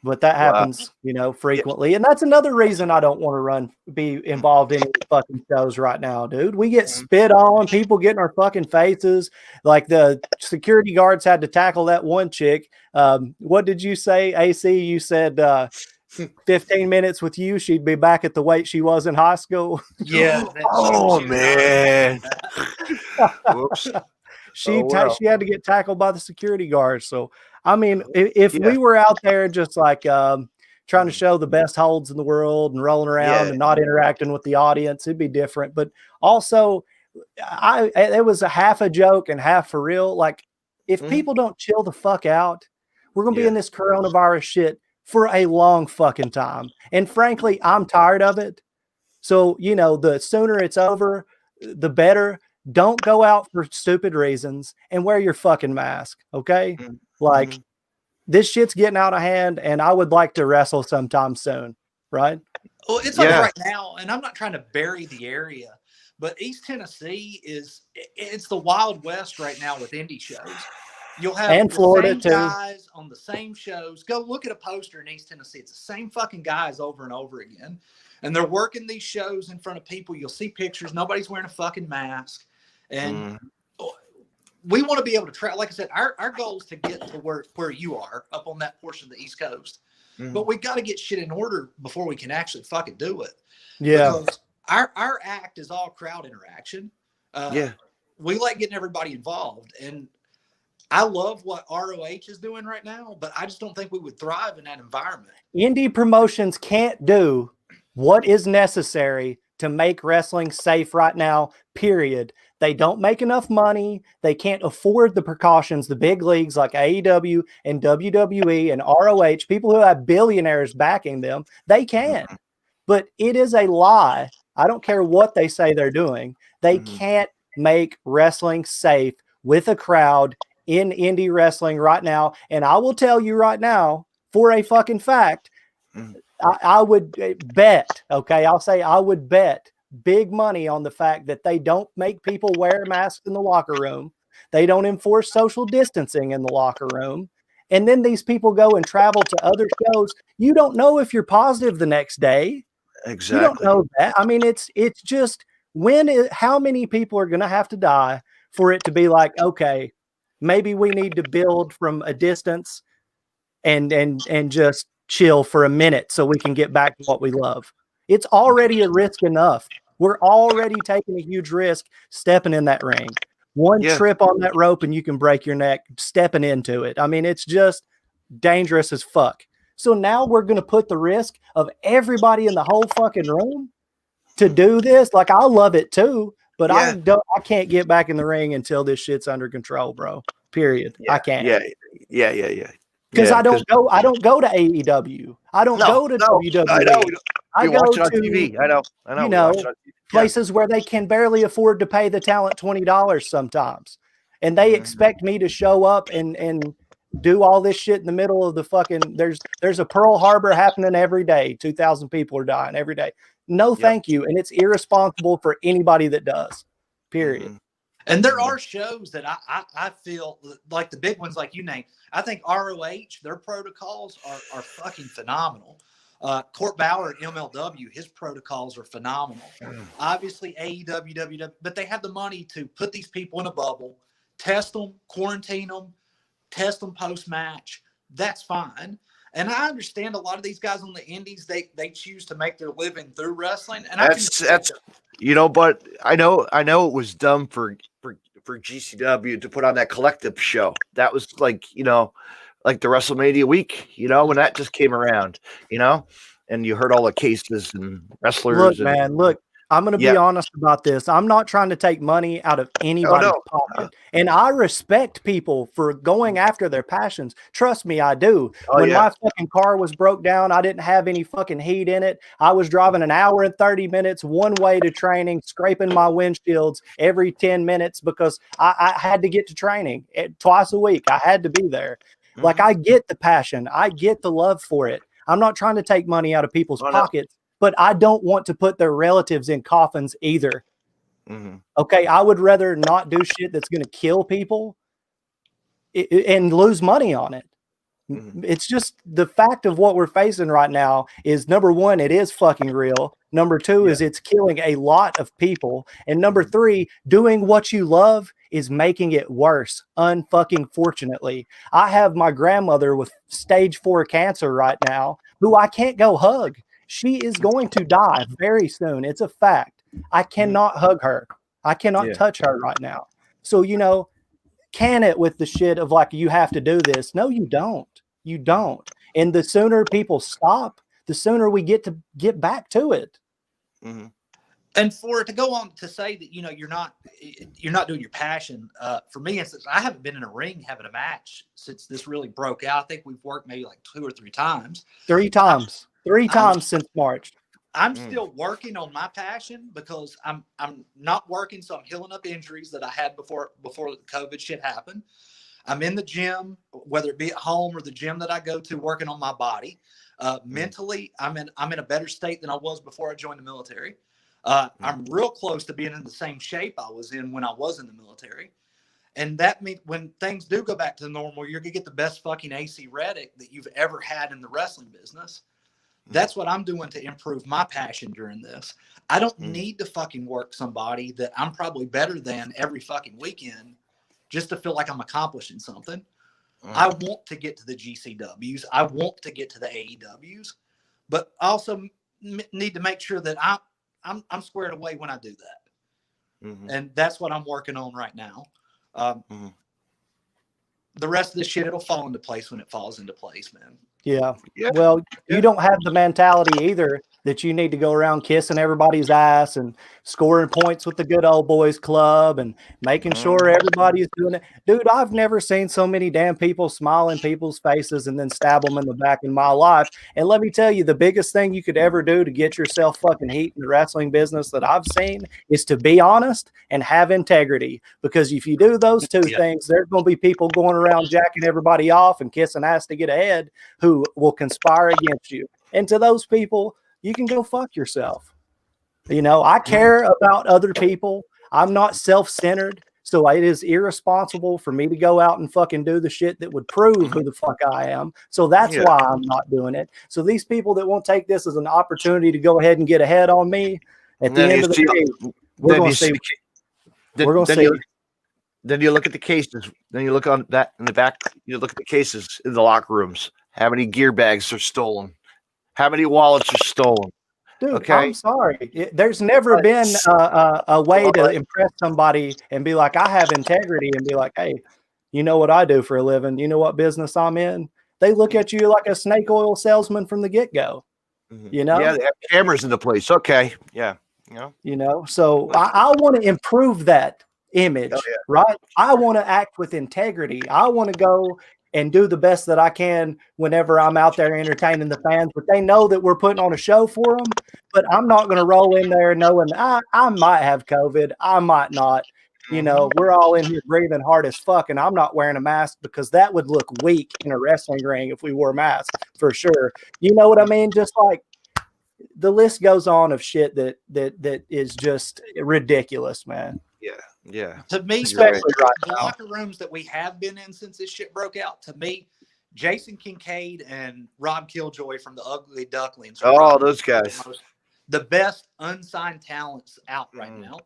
But that happens, frequently. And that's another reason I don't want to be involved in any fucking shows right now, dude. We get spit on, people get in our fucking faces. Like the security guards had to tackle that one chick. What did you say, AC? You said 15 minutes with you, she'd be back at the weight she was in high school. Yeah. Oh, man. Whoops. She had to get tackled by the security guards. So, I mean, if we were out there just like trying to show the best holds in the world and rolling around and not interacting with the audience, it'd be different. But also, it was a half a joke and half for real. Like, if people don't chill the fuck out, we're going to be in this coronavirus shit for a long fucking time. And frankly, I'm tired of it. So, the sooner it's over, the better. Don't go out for stupid reasons and wear your fucking mask. Okay. Like this shit's getting out of hand and I would like to wrestle sometime soon. Right. Well, it's like right now, and I'm not trying to bury the area, but East Tennessee it's the Wild West right now with indie shows. You'll have and Florida same too. Guys on the same shows. Go look at a poster in East Tennessee. It's the same fucking guys over and over again. And they're working these shows in front of people. You'll see pictures. Nobody's wearing a fucking mask. And we want to be able to try. Like I said, our goal is to get to where you are up on that portion of the East Coast. But we got to get shit in order before we can actually fucking do it. Yeah. Because our act is all crowd interaction. We like getting everybody involved, and I love what ROH is doing right now, but I just don't think we would thrive in that environment. Indie promotions can't do what is necessary to make wrestling safe right now, period. They don't make enough money. They can't afford the precautions the big leagues like AEW and WWE and ROH, people who have billionaires backing them, they can. But it is a lie. I don't care what they say they're doing. They can't make wrestling safe with a crowd in indie wrestling right now. And I will tell you right now, for a fucking fact, I would bet, okay, I'll say I would bet big money on the fact that they don't make people wear masks in the locker room. They don't enforce social distancing in the locker room. And then these people go and travel to other shows. You don't know if you're positive the next day. Exactly. You don't know that. I mean, it's just how many people are going to have to die for it to be like, okay, maybe we need to build from a distance and just chill for a minute so we can get back to what we love. It's already a risk enough. We're already taking a huge risk stepping in that ring. One trip on that rope and you can break your neck stepping into it. I mean, it's just dangerous as fuck. So now we're going to put the risk of everybody in the whole fucking room to do this. Like, I love it too, but I can't get back in the ring until this shit's under control, bro. Period. I can't. Yeah. Because I don't go to AEW. I don't go to WWE. I know. I go watch it on to TV. I know. You know, places where they can barely afford to pay the talent $20 sometimes. And they expect me to show up and do all this shit in the middle of the fucking there's a Pearl Harbor happening every day. 2,000 people are dying every day. No, thank you. And it's irresponsible for anybody that does. Period. And there are shows that I feel like the big ones, like you named. I think ROH, their protocols are fucking phenomenal. Court Bauer at MLW, his protocols are phenomenal. Obviously, AEW, WWE, but they have the money to put these people in a bubble, test them, quarantine them, test them post-match. That's fine. And I understand a lot of these guys on the indies, they choose to make their living through wrestling. And that's but I know it was dumb for GCW to put on that collective show. That was like the WrestleMania week, when that just came around, and you heard all the cases and wrestlers. Look, I'm going to be honest about this. I'm not trying to take money out of anybody's pocket. And I respect people for going after their passions. Trust me, I do. When my fucking car was broke down, I didn't have any fucking heat in it. I was driving an hour and 30 minutes one way to training, scraping my windshields every 10 minutes because I had to get to training twice a week. I had to be there. Like, I get the passion. I get the love for it. I'm not trying to take money out of people's pockets. But I don't want to put their relatives in coffins either. Okay, I would rather not do shit that's going to kill people and lose money on it. It's just the fact of what we're facing right now is, number one, it is fucking real. Number two is it's killing a lot of people. And number three, doing what you love is making it worse, unfucking fortunately. I have my grandmother with stage 4 cancer right now who I can't go hug. She is going to die very soon. It's a fact. I cannot hug her. I cannot touch her right now. So, can it with the shit of like, you have to do this. No, you don't. You don't. And the sooner people stop, the sooner we get back to it. And for it to go on to say that, you're not doing your passion. For me, instance, I haven't been in a ring having a match since this really broke out. I think we've worked maybe like 2 or 3 times. 3 times. 3 times since March. I'm still working on my passion because I'm not working, so I'm healing up injuries that I had before the COVID shit happened. I'm in the gym, whether it be at home or the gym that I go to, working on my body. Mentally, I'm in a better state than I was before I joined the military. I'm real close to being in the same shape I was in when I was in the military. And that means when things do go back to normal, you're going to get the best fucking AC Reddick that you've ever had in the wrestling business. That's what I'm doing to improve my passion during this. I don't need to fucking work somebody that I'm probably better than every fucking weekend just to feel like I'm accomplishing something. I want to get to the GCWs. I want to get to the AEWs, but I also need to make sure that I'm squared away when I do that. Mm-hmm. And that's what I'm working on right now. The rest of this shit, it'll fall into place when it falls into place, man. Yeah. Well, you don't have the mentality either that you need to go around kissing everybody's ass and scoring points with the good old boys club and making sure everybody's doing it. Dude, I've never seen so many damn people smile in people's faces and then stab them in the back in my life. And let me tell you, the biggest thing you could ever do to get yourself fucking heat in the wrestling business that I've seen is to be honest and have integrity. Because if you do those two things, there's going to be people going around jacking everybody off and kissing ass to get ahead who will conspire against you. And to those people, you can go fuck yourself. You know, I care about other people. I'm not self-centered. So it is irresponsible for me to go out and fucking do the shit that would prove who the fuck I am. So that's why I'm not doing it. So these people that won't take this as an opportunity to go ahead and get ahead on me, at the end of the day, we're going to see. We're going to see. Then you look at the cases. Then you look on that in the back. You look at the cases in the locker rooms. How many gear bags are stolen? How many wallets are stolen? Dude, okay. I'm sorry. There's never been a way to impress somebody and be like, I have integrity, and be like, hey, you know what I do for a living? You know what business I'm in? They look at you like a snake oil salesman from the get-go. You know? Yeah, they have cameras in the place. Okay. Yeah. You know, so I want to improve that image, right? I want to act with integrity. I want to go and do the best that I can whenever I'm out there entertaining the fans, but they know that we're putting on a show for them. But I'm not going to roll in there knowing I might have COVID. I might not. You know, we're all in here breathing hard as fuck, and I'm not wearing a mask because that would look weak in a wrestling ring if we wore masks for sure. You know what I mean? Just like the list goes on of shit that is just ridiculous, man. Yeah. To me, especially right the now. locker rooms that we have been in since this shit broke out, to me, Jason Kincaid and Rob Killjoy from the Ugly Ducklings. Oh, those guys. The best unsigned talents out right now.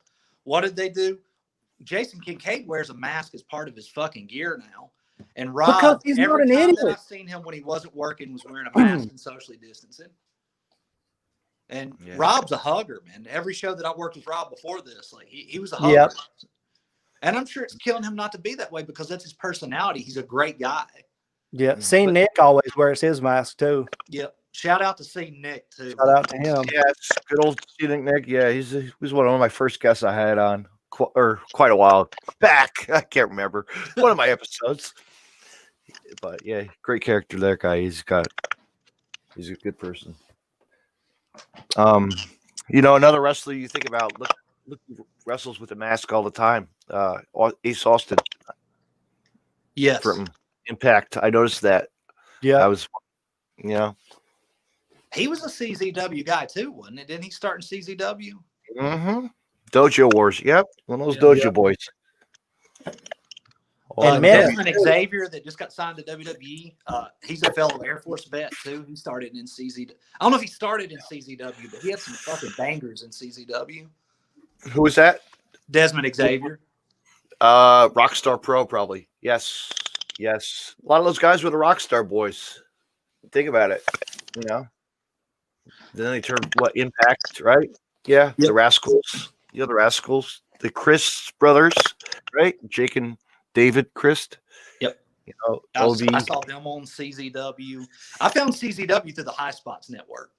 What did they do? Jason Kincaid wears a mask as part of his fucking gear now. And Rob, because he's not an idiot. That I've seen him when he wasn't working was wearing a mask and socially distancing. And Rob's a hugger, man. Every show that I worked with Rob before this, like he was a hugger. Yep. And I'm sure it's killing him not to be that way because that's his personality. He's a great guy. Yeah. See, Nick always wears his mask too. Yep. Shout out to C Nick too. Shout out to him. Yeah, it's good old C Nick. Yeah, he was one of my first guests I had on quite a while back. I can't remember one of my episodes. But yeah, great character there, guy. He's a good person. You know, another wrestler you think about, look wrestles with a mask all the time. Ace Austin. Yes. From Impact. I noticed that. Yeah. I was, he was a CZW guy too, wasn't it? Didn't he start in CZW? Mm-hmm. Dojo Wars. Yep. One of those Dojo boys. And Desmond Xavier that just got signed to WWE. He's a fellow Air Force vet too. He started in CZW. I don't know if he started in CZW, but he had some fucking bangers in CZW. Who was that? Desmond Xavier. Rockstar Pro, probably. Yes. A lot of those guys were the Rockstar boys. Think about it. You know. Then they turned Impact, right? Yeah. Yep. The Rascals. The other Rascals. The Chris brothers, right? Jake and David Christ. Yep. You know, I saw them on CZW. I found CZW through the High Spots network.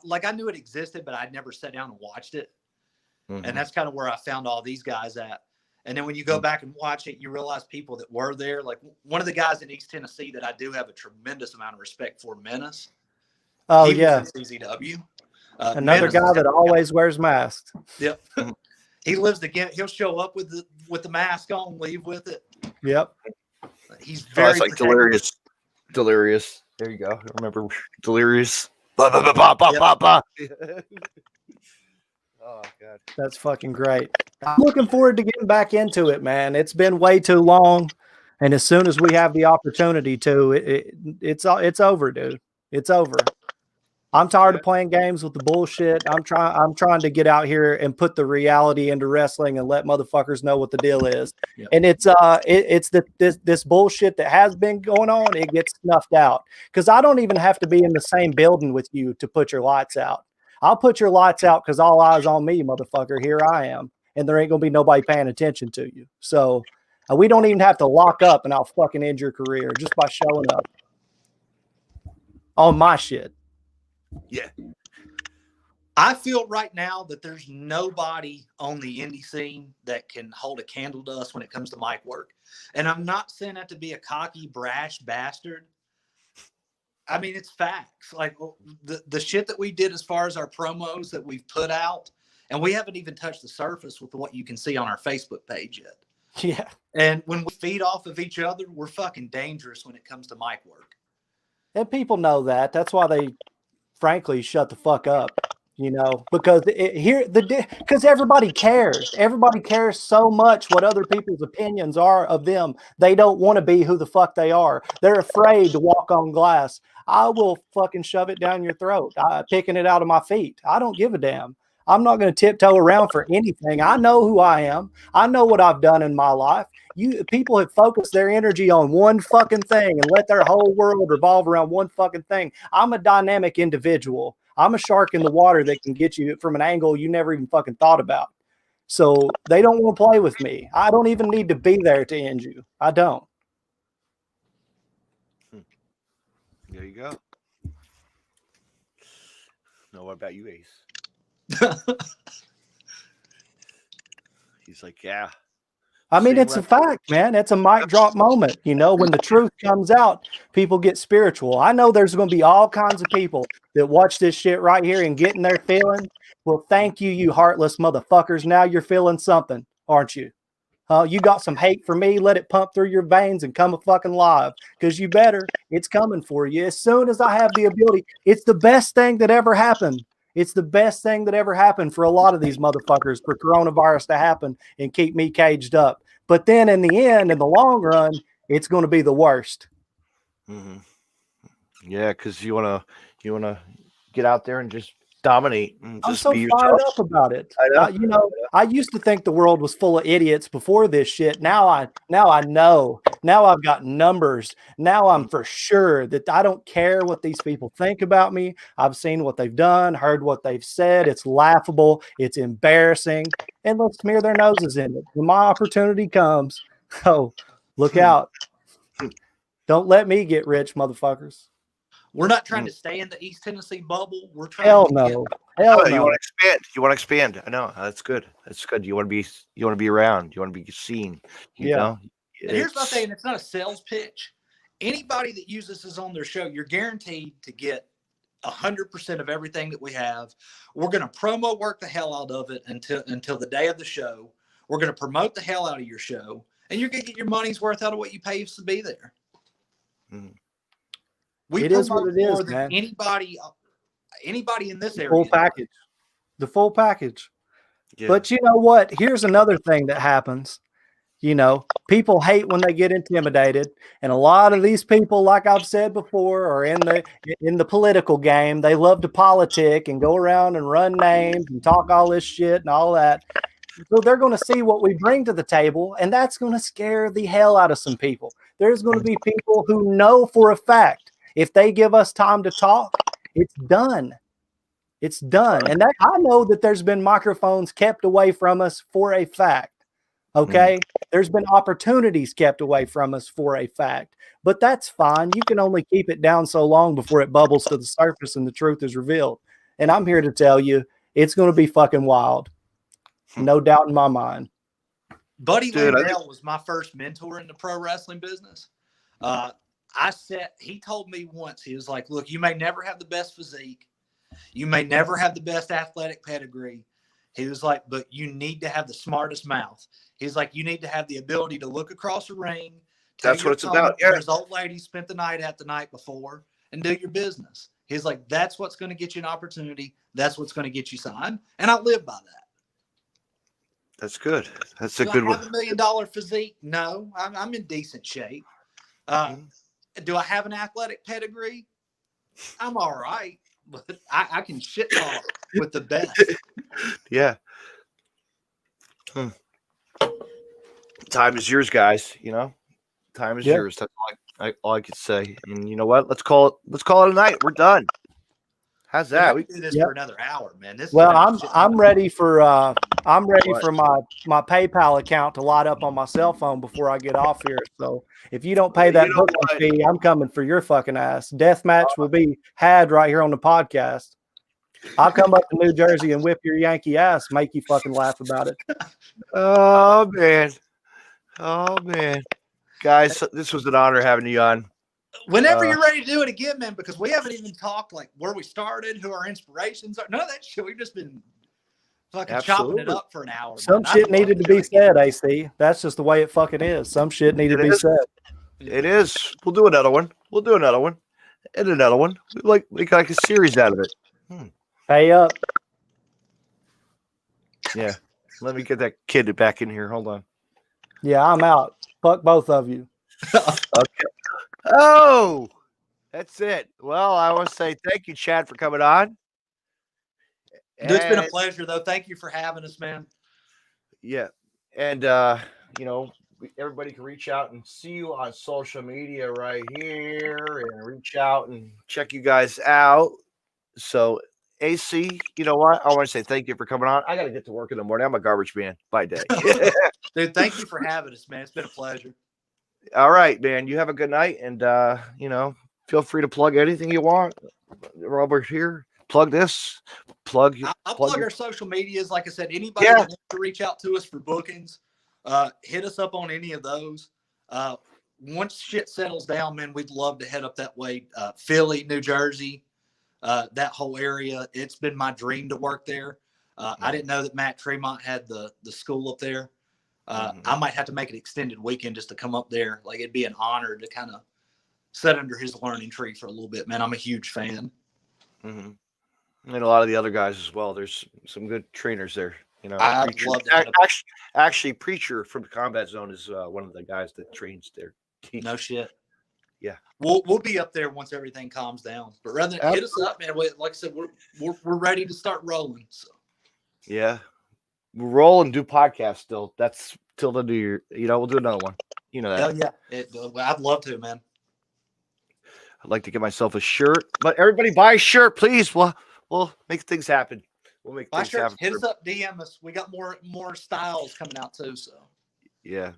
Like I knew it existed, but I'd never sat down and watched it. Mm-hmm. And that's kind of where I found all these guys at. And then when you go back and watch it, you realize people that were there. Like one of the guys in East Tennessee that I do have a tremendous amount of respect for, Menace. Oh, he yeah. was in CZW. Another guy that always wears masks. Yep. He lives again. He'll show up with the mask on, leave with it. Yep. He's very like Delirious. Delirious. There you go. I remember Delirious. Bah, bah, bah, bah, bah, bah. Oh God. That's fucking great. I'm looking forward to getting back into it, man. It's been way too long. And as soon as we have the opportunity to, it's over, dude. It's over. I'm tired of playing games with the bullshit. I'm trying to get out here and put the reality into wrestling and let motherfuckers know what the deal is. Yep. And it's this bullshit that has been going on. It gets snuffed out because I don't even have to be in the same building with you to put your lights out. I'll put your lights out because all eyes on me, motherfucker. Here I am. And there ain't going to be nobody paying attention to you. So we don't even have to lock up and I'll fucking end your career just by showing up on my shit. Yeah. I feel right now that there's nobody on the indie scene that can hold a candle to us when it comes to mic work. And I'm not saying that to be a cocky, brash bastard. I mean, it's facts. Like the shit that we did as far as our promos that we've put out, and we haven't even touched the surface with what you can see on our Facebook page yet. Yeah. And when we feed off of each other, we're fucking dangerous when it comes to mic work. And people know that. That's why they, frankly, shut the fuck up. Because because everybody cares. Everybody cares so much what other people's opinions are of them. They don't want to be who the fuck they are. They're afraid to walk on glass. I will fucking shove it down your throat, picking it out of my feet. I don't give a damn. I'm not going to tiptoe around for anything. I know who I am. I know what I've done in my life. People have focused their energy on one fucking thing and let their whole world revolve around one fucking thing. I'm a dynamic individual. I'm a shark in the water that can get you from an angle you never even fucking thought about. So they don't want to play with me. I don't even need to be there to end you. I don't. There you go. No, what about you, Ace? He's like, yeah. I mean, it's a fact, man. It's a mic drop moment. When the truth comes out, people get spiritual. I know there's going to be all kinds of people that watch this shit right here and get in their feeling. Well, thank you, you heartless motherfuckers. Now you're feeling something, aren't you? You got some hate for me. Let it pump through your veins and come a fucking live, because you better. It's coming for you as soon as I have the ability. It's the best thing that ever happened. It's the best thing that ever happened for a lot of these motherfuckers for coronavirus to happen and keep me caged up. But then in the end, in the long run, it's going to be the worst. Mm-hmm. Yeah, because you wanna get out there and just dominate. And just I'm so be fired yourself. up about it. I know. I used to think the world was full of idiots before this shit. Now I know. Now I've got numbers. Now I'm for sure that I don't care what these people think about me. I've seen what they've done, heard what they've said. It's laughable. It's embarrassing. And let's smear their noses in it. When my opportunity comes, look out. Don't let me get rich, motherfuckers. We're not trying to stay in the East Tennessee bubble. We're trying Hell to no. You want to expand. You want to expand. I know. That's good. That's good. You want to be around. You want to be seen. You know? And here's my thing. It's not a sales pitch. Anybody that uses this on their show, you're guaranteed to get 100% of everything that we have. We're going to promo work the hell out of it until the day of the show. We're going to promote the hell out of your show, and you're going to get your money's worth out of what you pay us to be there. Mm. It is what it is, man. Anybody in this area. Full package. The full package. Yeah. But you know what? Here's another thing that happens. People hate when they get intimidated. And a lot of these people, like I've said before, are in the political game. They love to politic and go around and run names and talk all this shit and all that. So they're going to see what we bring to the table, and that's going to scare the hell out of some people. There's going to be people who know for a fact if they give us time to talk, it's done. It's done. And I know that there's been microphones kept away from us for a fact. Okay. There's been opportunities kept away from us for a fact, but that's fine. You can only keep it down so long before it bubbles to the surface and the truth is revealed. And I'm here to tell you, it's going to be fucking wild. No doubt in my mind. Buddy Landell was my first mentor in the pro wrestling business. He told me once, he was like, look, you may never have the best physique. You may never have the best athletic pedigree. He was like, but you need to have the smartest mouth. He's like, you need to have the ability to look across a ring. That's what it's about. Yeah. His old lady spent the night the night before and do your business. He's like, that's what's going to get you an opportunity. That's what's going to get you signed. And I live by that. That's good. That's a good one. Do I have $1 million physique? No, I'm in decent shape. Do I have an athletic pedigree? I'm all right, but I can shit talk with the best. Yeah. Time is yours, guys. Time is yours. That's all I could say. And you know what? Let's call it a night. We're done. How's Dude, I that? could do this Yep. for another hour, man. This Well, has been I'm ready for What? my PayPal account to light up on my cell phone before I get off here. So if you don't Well, pay you that know booking what? fee, I'm coming for your fucking ass. Deathmatch will be had right here on the podcast. I'll come up to New Jersey and whip your Yankee ass, make you fucking laugh about it. Oh man. Oh man. Guys, this was an honor having you on. Whenever you're ready to do it again, man, because we haven't even talked like where we started, who our inspirations are. None of that shit. We've just been fucking chopping it up for an hour. Some man. shit needed to be said, AC. That's just the way it fucking is. Some shit needed to be said. It is. We'll do another one. We'll do another one. And another one. Like a series out of it. Pay up. Yeah. Let me get that kid back in here. Hold on. Yeah, I'm out. Fuck both of you. Okay. Oh, that's it. Well, I want to say thank you, Chad, for coming on. Dude, it's been a pleasure, though. Thank you for having us, man. Yeah. And, everybody can reach out and see you on social media right here and reach out and check you guys out. So, AC, you know what? I want to say thank you for coming on. I got to get to work in the morning. I'm a garbage man by day. Dude, thank you for having us, man. It's been a pleasure. All right, man. You have a good night. And, feel free to plug anything you want. Robert here. Plug this. I'll plug our social medias. Like I said, anybody that wants to reach out to us for bookings, hit us up on any of those. Once shit settles down, man, we'd love to head up that way. Philly, New Jersey, that whole area. It's been my dream to work there. I didn't know that Matt Tremont had the school up there. I might have to make an extended weekend just to come up there. Like, it'd be an honor to kind of sit under his learning tree for a little bit, man. I'm a huge fan. Mm-hmm. And a lot of the other guys as well. There's some good trainers there. I'd love to actually, Preacher from the Combat Zone is one of the guys that trains there. No shit. Yeah, we'll be up there once everything calms down. But rather than hit us up, man. Like I said, we're ready to start rolling. So yeah, we'll roll and do podcasts still. That's till the new year. We'll do another one. You know that. Hell yeah, I'd love to, man. I'd like to get myself a shirt, but everybody buy a shirt, please. We'll make things happen. We'll make things happen. Hit us up, DM us. We got more styles coming out too. So yeah,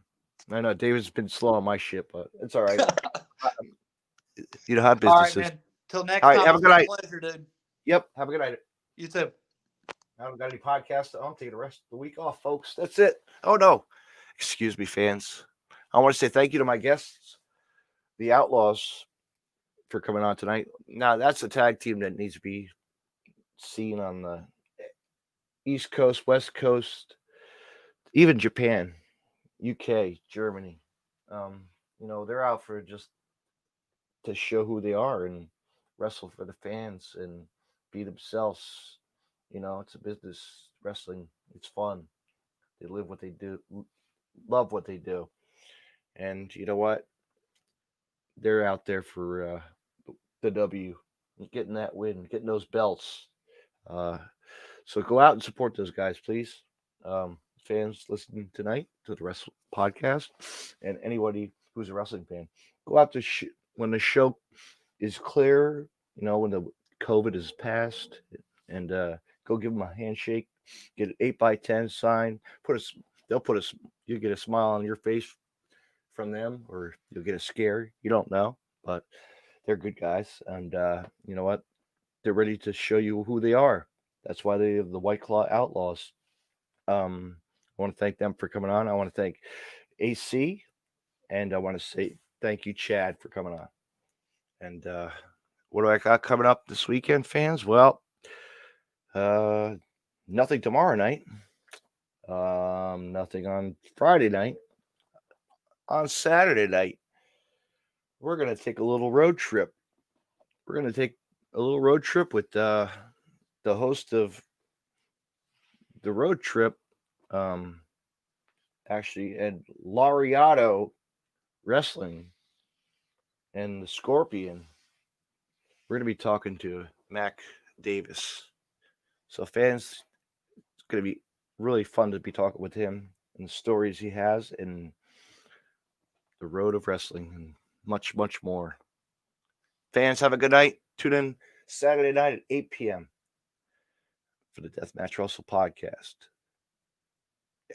I know David's been slow on my shit, but it's all right. You know how business all right, is. Man. Till next all right, time. have a good night. Pleasure, dude. Yep. Have a good night. You too. I haven't got any podcasts. I'm taking the rest of the week off, folks. That's it. Oh no, excuse me, fans. I want to say thank you to my guests, the Outlaws, for coming on tonight. Now that's a tag team that needs to be seen on the East Coast, West Coast, even Japan, UK, Germany. They're out for just to show who they are and wrestle for the fans and be themselves. It's a business. Wrestling, it's fun. They live what they do, love what they do. And you know what? They're out there for the W, getting that win, getting those belts. So go out and support those guys, please. Fans listening tonight to the Wrestle Podcast, and anybody who's a wrestling fan, go out to when the show is clear. When the COVID is passed, and go give them a handshake, get an 8x10 sign. You'll get a smile on your face from them, or you'll get a scare. You don't know, but they're good guys, and you know what? They're ready to show you who they are. That's why they have the White Claw Outlaws. I want to thank them for coming on. I want to thank AC, and I want to say thank you, Chad, for coming on. And what do I got coming up this weekend, fans? Well, nothing tomorrow night. Nothing on Friday night. On Saturday night, we're going to take a little road trip. We're going to take a little road trip with the host of the road trip, actually, and Laureato Wrestling and the Scorpion. We're going to be talking to Mac Davis. So fans, it's going to be really fun to be talking with him and the stories he has and the road of wrestling and much, much more. Fans, have a good night. Tune in Saturday night at 8 p.m. for the Deathmatch Russell podcast.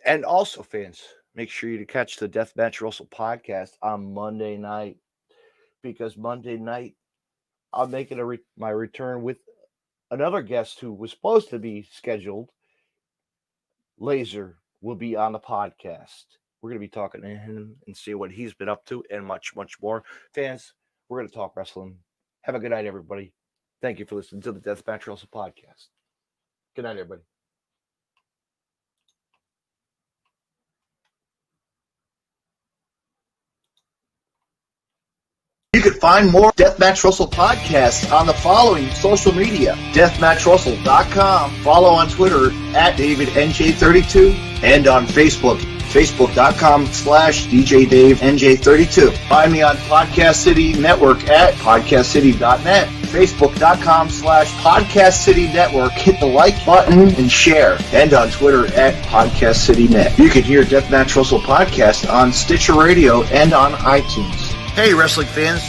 And also, fans, make sure you catch the Deathmatch Russell podcast on Monday night, because Monday night I'm making my return with another guest who was supposed to be scheduled. Laser will be on the podcast. We're going to be talking to him and see what he's been up to and much, much more. Fans, we're going to talk wrestling. Have a good night, everybody. Thank you for listening to the Deathmatch Russell podcast. Good night, everybody. You can find more Deathmatch Russell podcasts on the following social media: DeathmatchRussell.com, follow on Twitter at DavidNJ32, and on Facebook, Facebook.com/DJDaveNJ32. Find me on Podcast City Network at PodcastCity.net, Facebook.com/Podcast City Network. Hit the like button and share, and on Twitter at PodcastCityNet. You can hear Deathmatch Russell podcast on Stitcher Radio and on iTunes. Hey, wrestling fans,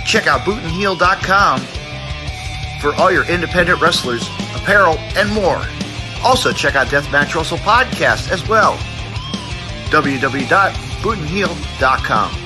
check out BootandHeel.com for all your independent wrestlers, apparel, and more. Also, check out Deathmatch Russell Podcast as well. www.bootandheel.com.